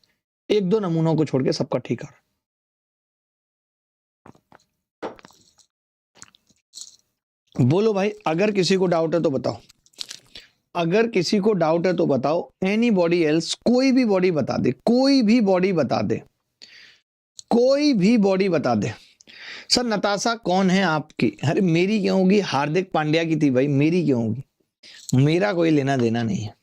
1-2 नमूनों को छोड़ के सबका ठीक आ रहा है। बोलो भाई, अगर किसी को डाउट है तो बताओ। अगर किसी को डाउट है तो बताओ। एनी बॉडी एल्स, कोई भी बॉडी बता दे, कोई भी बॉडी बता दे, कोई भी बॉडी बता दे। सर नताशा कौन है आपकी? अरे मेरी क्यों होगी? हार्दिक पांड्या की थी भाई, मेरी क्यों होगी? मेरा कोई लेना देना नहीं है।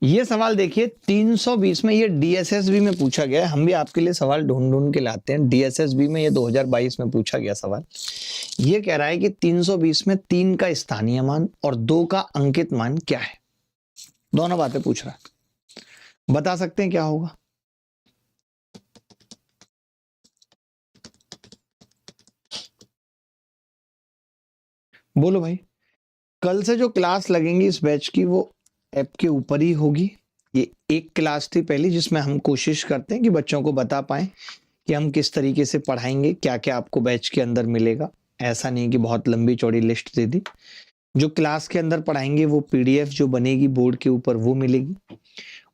ये सवाल देखिए 320 में, ये डीएसएसबी में पूछा गया है। हम भी आपके लिए सवाल ढूंढ ढूंढ के लाते हैं। डीएसएसबी में ये 2022 में पूछा गया सवाल। ये कह रहा है कि 320 में 3 का स्थानीय मान और 2 का अंकित मान क्या है? दोनों बातें पूछ रहा है। बता सकते हैं क्या होगा? बोलो भाई। कल से जो क्लास लगेंगी इस बैच की, वो ऐप के ऊपर ही होगी। ये एक क्लास थी पहली जिसमें हम कोशिश करते हैं कि बच्चों को बता पाएं कि हम किस तरीके से पढ़ाएंगे, क्या क्या आपको बैच के अंदर मिलेगा। ऐसा नहीं कि बहुत लंबी चौड़ी लिस्ट दे दी। जो क्लास के अंदर पढ़ाएंगे वो पीडीएफ जो बनेगी बोर्ड के ऊपर वो मिलेगी।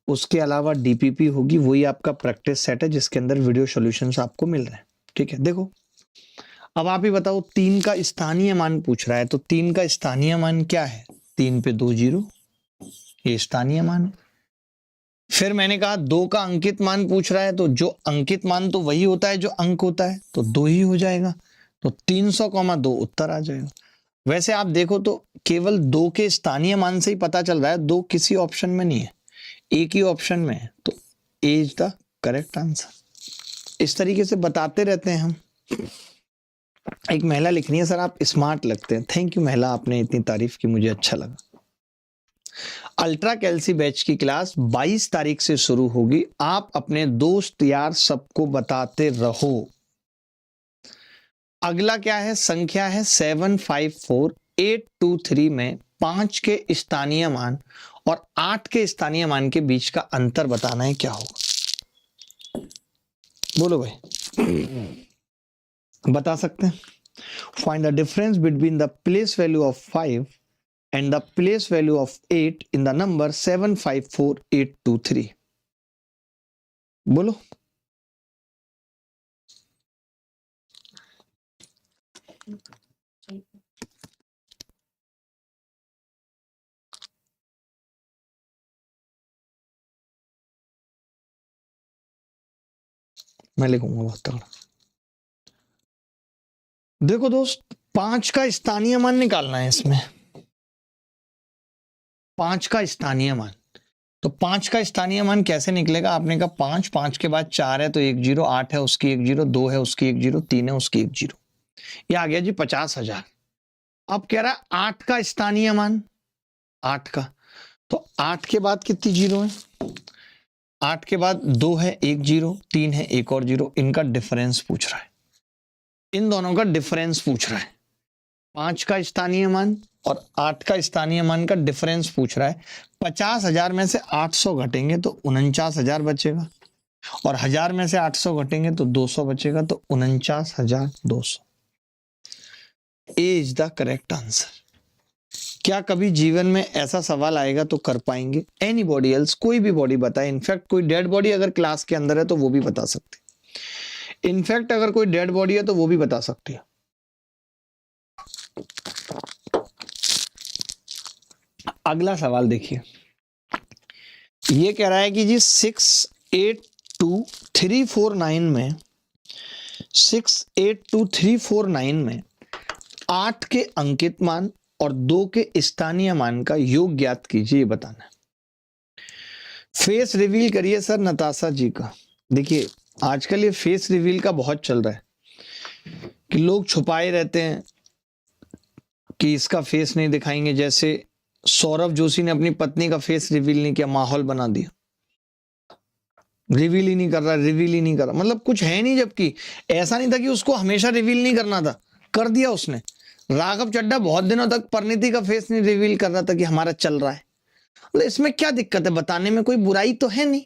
उसके अलावा डीपीपी होगी, वही आपका प्रैक्टिस सेट है जिसके अंदर वीडियो सॉल्यूशंस आपको मिल रहे हैं। ठीक है, देखो अब आप ही बताओ, 3 का स्थानीय मान पूछ रहा है, तो 3 का स्थानीय मान क्या है? 3 पे 2 जीरो, ये स्थानीय मान है। फिर मैंने कहा 2 का अंकित मान पूछ रहा है, तो जो अंकित मान तो वही होता है जो अंक होता है, तो 2 ही हो जाएगा। तो 300,2 उत्तर आ जाएगा। वैसे आप देखो तो केवल 2 के स्थानीय मान से ही पता चल रहा है 2 किसी ऑप्शन में नहीं है, एक ही ऑप्शन में है, तो ए इज द करेक्ट आंसर। इस तरीके से बताते रहते हैं हम। एक महिला लिख रही है, सर आप स्मार्ट लगते हैं। थैंक यू महिला, आपने इतनी तारीफ की, मुझे अच्छा लगा। अल्ट्रा कैल्सी बैच की क्लास 22 तारीख से शुरू होगी। आप अपने दोस्त यार सबको बताते रहो। अगला क्या है? संख्या है 754823 में 5 के स्थानीय मान और 8 के स्थानीय मान के बीच का अंतर बताना है, क्या होगा? बोलो भाई, बता सकते हैं? Find the difference between the place value of 5 and the place value of 8 in the number 754823. बोलो। मैं लिखूंगा बहुत तगड़ा। देखो दोस्त, 5 का स्थानीय मान निकालना है इसमें। 5 का स्थानीय मान, तो 5 का स्थानीय मान कैसे निकलेगा? आपने कहा 5 के बाद 4 है तो 1 जीरो, 8 है उसकी 1 जीरो, 2 है उसकी 1 जीरो, 3 है उसकी 1 जीरो, ये आ गया जी 50,000। अब कह रहा है 8 का स्थानीय मान, 8 का, तो 8 के बाद कितनी जीरो है? 8 के बाद 2 है 1 जीरो, 3 है 1 और जीरो, इनका डिफरेंस पूछ रहा है। इन दोनों का डिफरेंस पूछ रहा है। 5 का स्थानीय मान और 8 का स्थानीय मान का डिफरेंस पूछ रहा है। 50,000 में से 800 घटेंगे तो 49,000 बचेगा, और 1000 में से 800 घटेंगे तो 200 बचेगा, तो 49,200 इज द करेक्ट आंसर। क्या कभी जीवन में ऐसा सवाल आएगा तो कर पाएंगे? एनीबॉडी एल्स, कोई भी बॉडी बताए। इनफैक्ट कोई डेड बॉडी अगर क्लास के अंदर है तो वो भी बता सकती है। इनफैक्ट अगर कोई डेड बॉडी है तो वो भी बता सकती है। अगला सवाल देखिए, ये कह रहा है कि जी 682,349 में 682,349 में 8 के अंकित मान और 2 के स्थानीय मान का योग ज्ञात कीजिए, बताना है। फेस रिवील करिए सर नताशा जी का। देखिए आजकल ये फेस रिवील का बहुत चल रहा है कि लोग छुपाए रहते हैं कि इसका फेस नहीं दिखाएंगे। जैसे सौरभ जोशी ने अपनी पत्नी का फेस रिवील नहीं किया, माहौल बना दिया, रिवील ही नहीं कर रहा, रिवील ही नहीं कर रहा, मतलब कुछ है नहीं। जबकि ऐसा नहीं था कि उसको हमेशा रिवील नहीं करना था, कर दिया उसने। राघव चड्ढा बहुत दिनों तक परिणीति का फेस नहीं रिवील कर रहा था कि हमारा चल रहा है। मतलब इसमें क्या दिक्कत है? बताने में कोई बुराई तो है नहीं।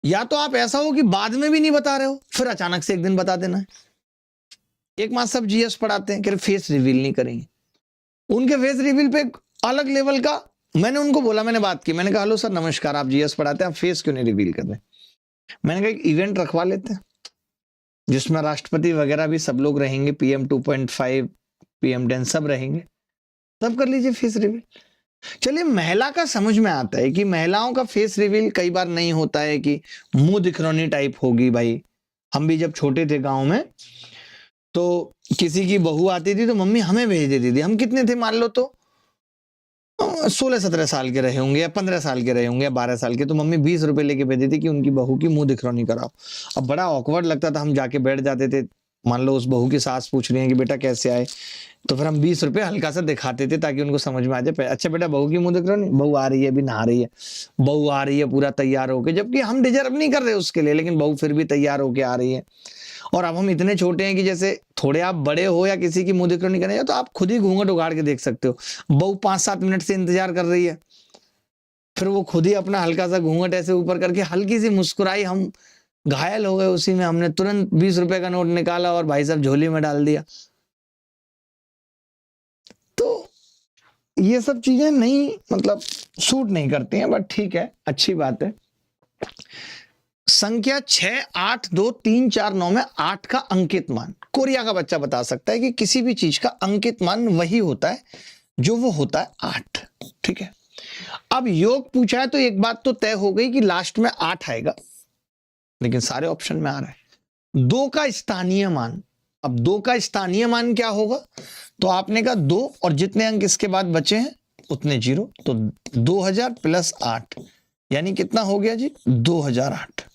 या तो आप ऐसा हो कि बाद में भी नहीं बता रहे हो, फिर अचानक से एक दिन बता देना है। एक मास सब जीएस पढ़ाते हैं कि फेस रिवील नहीं करेंगे। उनके फेस रिवील पे अलग लेवल का, मैंने उनको बोला, मैंने बात की, मैंने कहा हेलो सर नमस्कार, आप जीएस पढ़ाते हैं, आप फेस क्यों नहीं रिवील कर रहे? मैंने कहा एक इवेंट रखवा लेते हैं जिसमें राष्ट्रपति वगैरह भी सब लोग रहेंगे, PM 2.5 PM 10 सब रहेंगे, तब कर लीजिए फेस रिवील। चलिए महिला का समझ में आता है कि महिलाओं का फेस रिवील कई बार नहीं होता है कि मुंह दिखरौनी टाइप होगी। भाई हम भी जब छोटे थे गांव में तो किसी की बहू आती थी तो मम्मी हमें भेज देती थी। हम कितने थे मान लो तो 16-17 साल के रहे होंगे, या 15 साल के रहे होंगे, या 12 साल के, तो मम्मी 20 रुपए लेके भेजती थी कि उनकी बहू की मुंह दिखरौनी कराओ। अब बड़ा ऑकवर्ड लगता था, हम जाके बैठ जाते थे। मान लो उस बहू की सास पूछ रही है कि बेटा कैसे आए, तो फिर हम 20 रुपए हल्का सा दिखाते थे ताकि उनको समझ में आ जाए। अच्छा बेटा बहू की मुंह दिखरौनी, बहू आ रही है, अभी नहा रही है, बहू आ रही है पूरा तैयार होके, जबकि हम डिजर्व नहीं कर रहे उसके लिए, लेकिन बहू फिर भी तैयार होके आ रही है। और अब हम इतने छोटे हैं कि जैसे थोड़े आप बड़े हो या किसी की मुंह दिखरौनी करने जाओ तो आप खुद ही घूंघट उगाड़ के देख सकते हो। बहू 5-7 मिनट से इंतजार कर रही है, फिर वो खुद ही अपना हल्का सा घूंघट ऐसे ऊपर करके हल्की सी मुस्कुराई, हम घायल हो गए उसी में। हमने तुरंत 20 रुपए का नोट निकाला और भाई साहब झोली में डाल दिया। तो ये सब चीजें नहीं, मतलब सूट नहीं करती हैं, बट ठीक है, अच्छी बात है। संख्या 6, 8, 2, 3, 4, 9 में 8 का अंकित मान कोरिया का बच्चा बता सकता है कि किसी भी चीज का अंकित मान वही होता है जो वो होता है 8। ठीक है, अब योग पूछा है तो एक बात तो तय हो गई कि लास्ट में 8 आएगा, लेकिन सारे ऑप्शन में आ रहा है 2 का स्थानीय मान। अब 2 का स्थानीय मान क्या होगा, तो आपने कहा 2 और जितने अंक इसके बाद बचे हैं उतने 0, तो 2000 प्लस 8 यानी कितना हो गया जी, 2008।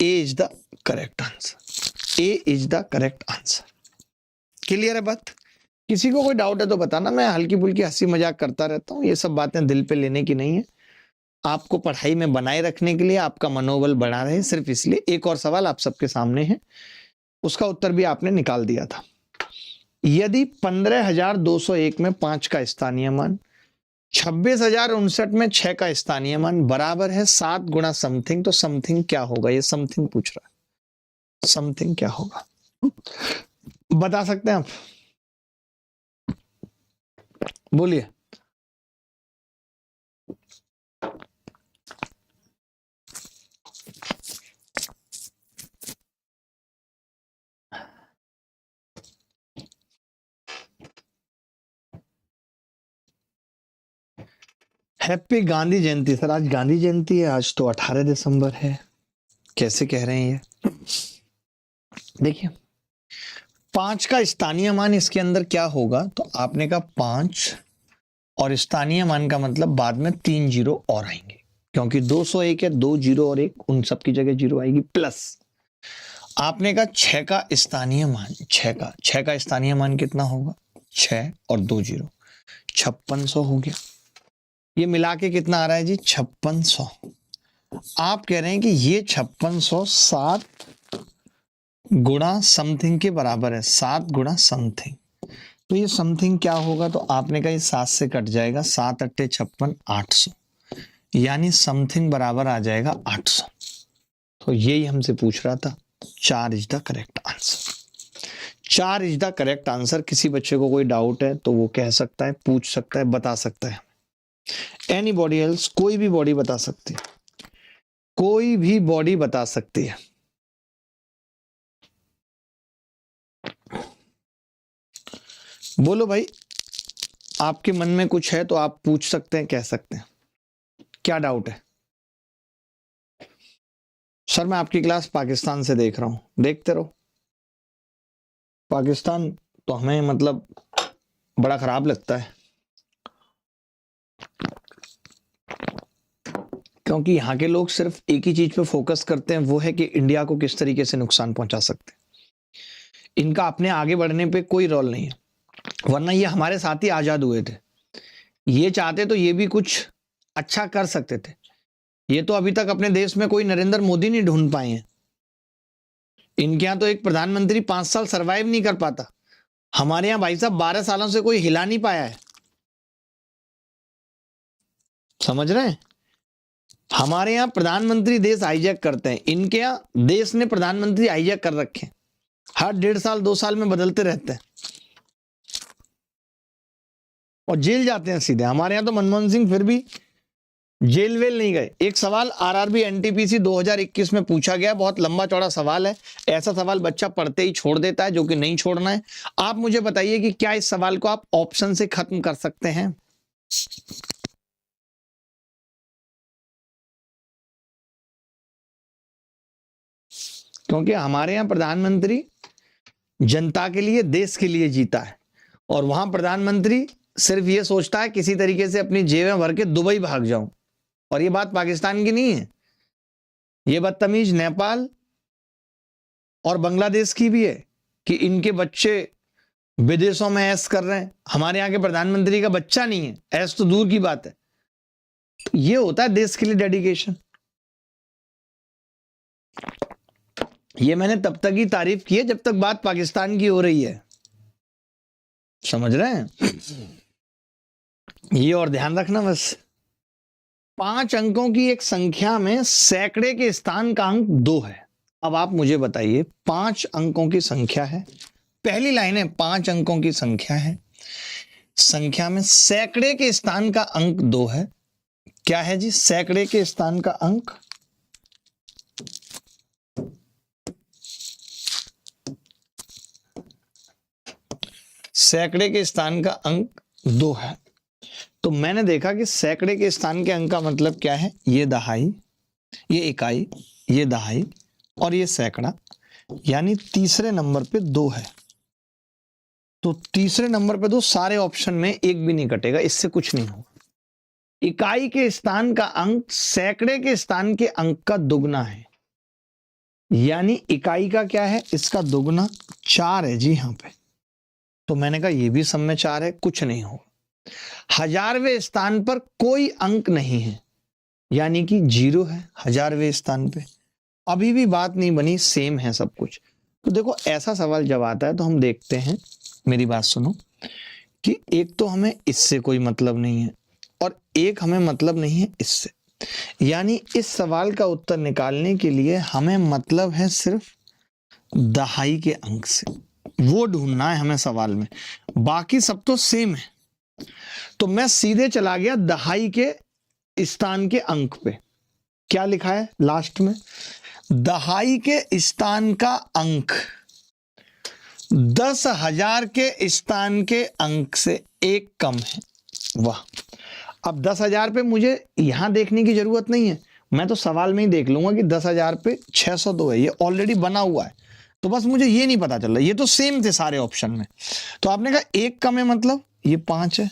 A is the correct answer, A is the correct answer. Clear है बात? किसी को कोई डाउट है तो बताना, मैं हल्की फुल्की हंसी मजाक करता रहता हूँ, ये सब बातें दिल पे लेने की नहीं है, आपको पढ़ाई में बनाए रखने के लिए, आपका मनोबल बढ़ा रहे, सिर्फ इसलिए। एक और सवाल आप सबके सामने है, उसका उत्तर भी आपने निकाल दिया था। यदि 15,201 में 5 का स्थानीय मान, 26,059 में 6 का स्थानीय मान बराबर है 7 गुणा समथिंग, तो समथिंग क्या होगा? ये समथिंग पूछ रहा है, समथिंग क्या होगा बता सकते हैं आप? बोलिए। हैप्पी गांधी जयंती। सर आज गांधी जयंती है, आज तो 18 दिसंबर है, कैसे कह रहे हैं ये? देखिए 5 का स्थानीय मान इसके अंदर क्या होगा, तो आपने कहा 5 और स्थानीय मान का मतलब बाद में 3 जीरो और आएंगे, क्योंकि 201 है, 2 जीरो और 1, उन सब की जगह जीरो आएगी। प्लस आपने कहा 6 का स्थानीय मान, 6 का स्थानीय मान कितना होगा, 6 और 2 जीरो, 5600 हो गया। ये मिला के कितना आ रहा है जी, 5600। आप कह रहे हैं कि ये 5600 7 गुणा समथिंग के बराबर है, 7 गुणा समथिंग, तो ये समथिंग क्या होगा, तो आपने कहा ये 7 से कट जाएगा, 7 अट्ठे 56, 800, यानी समथिंग बराबर आ जाएगा 800। तो यही हमसे पूछ रहा था, 4 is the correct answer, 4 is the correct answer. किसी बच्चे को कोई डाउट है तो वो कह सकता है, पूछ सकता है, बता सकता है। एनी बॉडी एल्स, कोई भी बॉडी बता सकती है, कोई भी बॉडी बता सकती है। बोलो भाई, आपके मन में कुछ है तो आप पूछ सकते हैं, कह सकते हैं, क्या डाउट है? सर मैं आपकी क्लास पाकिस्तान से देख रहा हूं, देखते रहो। पाकिस्तान तो हमें मतलब बड़ा खराब लगता है, क्योंकि यहाँ के लोग सिर्फ एक ही चीज पे फोकस करते हैं, वो है कि इंडिया को किस तरीके से नुकसान पहुंचा सकते हैं। इनका अपने आगे बढ़ने पे कोई रोल नहीं है, वरना ये हमारे साथ ही आजाद हुए थे। ये चाहते तो ये भी कुछ अच्छा कर सकते थे। ये तो अभी तक अपने देश में कोई नरेंद्र मोदी नहीं ढूंढ पाए हैं। इनके यहाँ तो एक प्रधानमंत्री 5 साल सरवाइव नहीं कर पाता, हमारे यहाँ भाई साहब 12 सालों से कोई हिला नहीं पाया है। समझ रहे हैं? हमारे यहाँ प्रधानमंत्री देश हाईजैक करते हैं, इनके यहाँ देश ने प्रधानमंत्री हाईजैक कर रखे हैं, हर 1.5 साल 2 साल में बदलते रहते हैं और जेल जाते हैं सीधे। हमारे यहाँ तो मनमोहन सिंह फिर भी जेल वेल नहीं गए। एक सवाल आरआरबी एनटीपीसी 2021 में पूछा गया, बहुत लंबा चौड़ा सवाल है, ऐसा सवाल बच्चा पढ़ते ही छोड़ देता है, जो कि नहीं छोड़ना है। आप मुझे बताइए कि क्या इस सवाल को आप ऑप्शन से खत्म कर सकते हैं? क्योंकि हमारे यहाँ प्रधानमंत्री जनता के लिए, देश के लिए जीता है, और वहां प्रधानमंत्री सिर्फ ये सोचता है किसी तरीके से अपनी जेबें भर के दुबई भाग जाऊं। और ये बात पाकिस्तान की नहीं है, ये बदतमीज नेपाल और बांग्लादेश की भी है कि इनके बच्चे विदेशों में ऐश कर रहे हैं। हमारे यहाँ के प्रधानमंत्री का बच्चा नहीं है, ऐश तो दूर की बात है। ये होता है देश के लिए डेडिकेशन। ये मैंने तब तक ही तारीफ की है जब तक बात पाकिस्तान की हो रही है, समझ रहे हैं? ये और ध्यान रखना बस। 5 अंकों की एक संख्या में सैकड़े के स्थान का अंक 2 है। अब आप मुझे बताइए, 5 अंकों की संख्या है, पहली लाइन है 5 अंकों की संख्या है, संख्या में सैकड़े के स्थान का अंक 2 है। क्या है जी? सैकड़े के स्थान का अंक सैकड़े के स्थान का अंक 2 है। तो मैंने देखा कि सैकड़े के स्थान के अंक का मतलब क्या है? ये दहाई, ये इकाई, ये दहाई और ये सैकड़ा, यानी तीसरे नंबर पे 2 है। तो तीसरे नंबर पे 2, सारे ऑप्शन में एक भी नहीं कटेगा, इससे कुछ नहीं होगा। इकाई के स्थान का अंक सैकड़े के स्थान के अंक का दुगना है, यानी इकाई का क्या है? इसका दुगना 4 है जी यहाँ पे। तो मैंने कहा ये भी सब में 4 है, कुछ नहीं होगा। हजारवें स्थान पर कोई अंक नहीं है, यानी कि 0 है हजारवें स्थान पे। अभी भी बात नहीं बनी, सेम है सब कुछ। तो देखो, ऐसा सवाल जब आता है तो हम देखते हैं, मेरी बात सुनो, कि एक तो हमें इससे कोई मतलब नहीं है और एक हमें मतलब नहीं है इससे, यानी इस सवाल का उत्तर निकालने के लिए हमें मतलब है सिर्फ दहाई के अंक से, वो ढूंढना है हमें सवाल में, बाकी सब तो सेम है। तो मैं सीधे चला गया दहाई के स्थान के अंक पे। क्या लिखा है लास्ट में? दहाई के स्थान का अंक 10,000 के स्थान के अंक से 1 कम है। वाह! अब 10,000 पे मुझे यहां देखने की जरूरत नहीं है, मैं तो सवाल में ही देख लूंगा कि 10,000 पे 602 है, ये ऑलरेडी बना हुआ है। तो बस मुझे ये नहीं पता चल रहा, ये तो सेम थे सारे ऑप्शन में। तो आपने कहा 1 कम है, मतलब ये 5 है।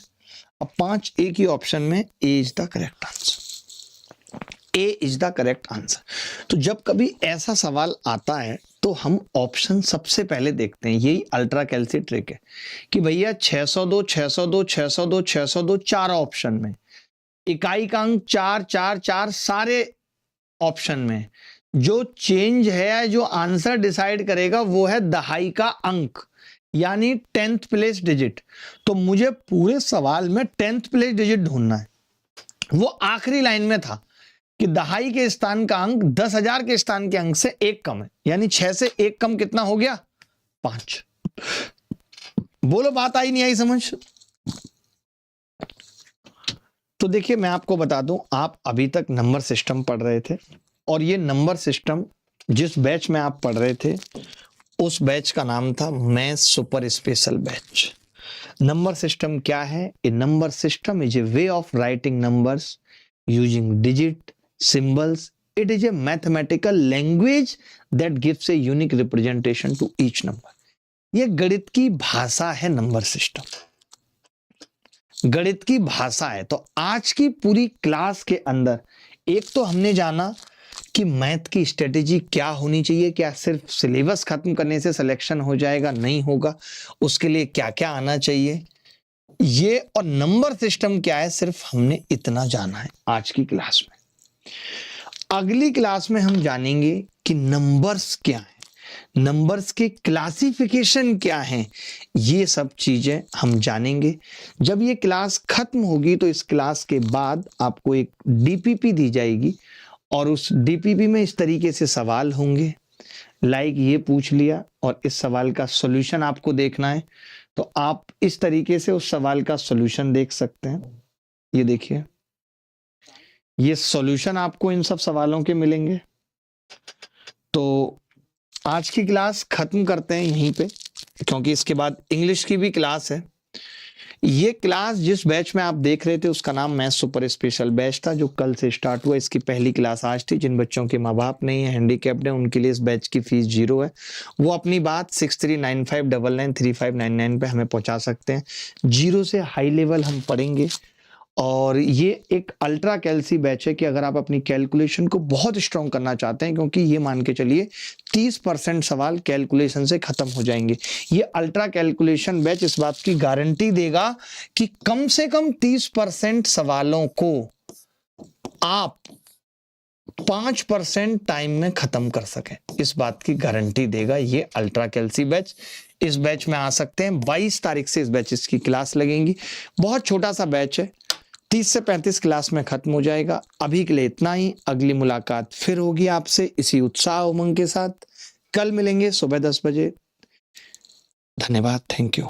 अब 5 एक ही ऑप्शन में, A is the correct answer. A is the correct answer. तो जब कभी ऐसा सवाल आता है तो हम ऑप्शन सबसे पहले देखते हैं। यही अल्ट्रा कैल्सी ट्रिक है कि भैया 602, 602, 602, 602 4 ऑप्शन में, इकाई का अंक 4, 4, 4 सारे ऑप्शन में। जो चेंज है, जो आंसर डिसाइड करेगा वो है दहाई का अंक, यानी 10th प्लेस डिजिट। तो मुझे पूरे सवाल में 10th प्लेस डिजिट ढूंढना है। वो आखिरी लाइन में था कि दहाई के स्थान का अंक 10,000 के स्थान के अंक से 1 कम है, यानी 6 से 1 कम कितना हो गया? 5। बोलो, बात आई नहीं आई समझ? तो देखिए, मैं आपको बता दूं, आप अभी तक नंबर सिस्टम पढ़ रहे थे और ये नंबर सिस्टम जिस बैच में आप पढ़ रहे थे उस बैच का नाम था maths super special batch. Number system क्या है? A number system is a way of writing numbers using digit, symbols. It is a mathematical language that gives a unique representation to each number. ये गणित की भाषा है number system, गणित की भाषा है। तो आज की पूरी क्लास के अंदर एक तो हमने जाना कि मैथ की स्ट्रेटेजी क्या होनी चाहिए, क्या सिर्फ सिलेबस खत्म करने से सिलेक्शन हो जाएगा, नहीं होगा, उसके लिए क्या क्या आना चाहिए ये, और नंबर सिस्टम क्या है, सिर्फ हमने इतना जाना है आज की क्लास में। अगली क्लास में हम जानेंगे कि नंबर्स क्या हैं, नंबर्स के क्लासिफिकेशन क्या हैं, ये सब चीजें हम जानेंगे। जब ये क्लास खत्म होगी तो इस क्लास के बाद आपको एक डीपीपी दी जाएगी और उस डीपीपी में इस तरीके से सवाल होंगे, लाइक ये पूछ लिया और इस सवाल का सॉल्यूशन आपको देखना है, तो आप इस तरीके से उस सवाल का सॉल्यूशन देख सकते हैं। ये देखिए, ये सॉल्यूशन आपको इन सब सवालों के मिलेंगे। तो आज की क्लास खत्म करते हैं यहीं पे, क्योंकि इसके बाद इंग्लिश की भी क्लास है। ये क्लास जिस बैच में आप देख रहे थे उसका नाम मैथ्स सुपर स्पेशल बैच था, जो कल से स्टार्ट हुआ। इसकी पहली क्लास आज थी। जिन बच्चों के माँ बाप नहीं है, हैंडीकैप्ड है, उनके लिए इस बैच की फीस 0 है। वो अपनी बात 6395993599 पे हमें पहुंचा सकते हैं। 0 से हाई लेवल हम पढ़ेंगे और ये एक अल्ट्रा कैल्सी बैच है कि अगर आप अपनी कैलकुलेशन को बहुत स्ट्रॉन्ग करना चाहते हैं, क्योंकि ये मान के चलिए 30% सवाल कैलकुलेशन से खत्म हो जाएंगे। ये अल्ट्रा कैलकुलेशन बैच इस बात की गारंटी देगा कि कम से कम 30% सवालों को आप 5% टाइम में खत्म कर सकें, इस बात की गारंटी देगा ये अल्ट्रा कैल्सी बैच। इस बैच में आ सकते हैं। 22 तारीख से इस बैच की क्लास लगेंगी। बहुत छोटा सा बैच है, 30 से 35 क्लास में खत्म हो जाएगा। अभी के लिए इतना ही, अगली मुलाकात फिर होगी आपसे इसी उत्साह उमंग के साथ। कल मिलेंगे सुबह 10 बजे। धन्यवाद, थैंक यू।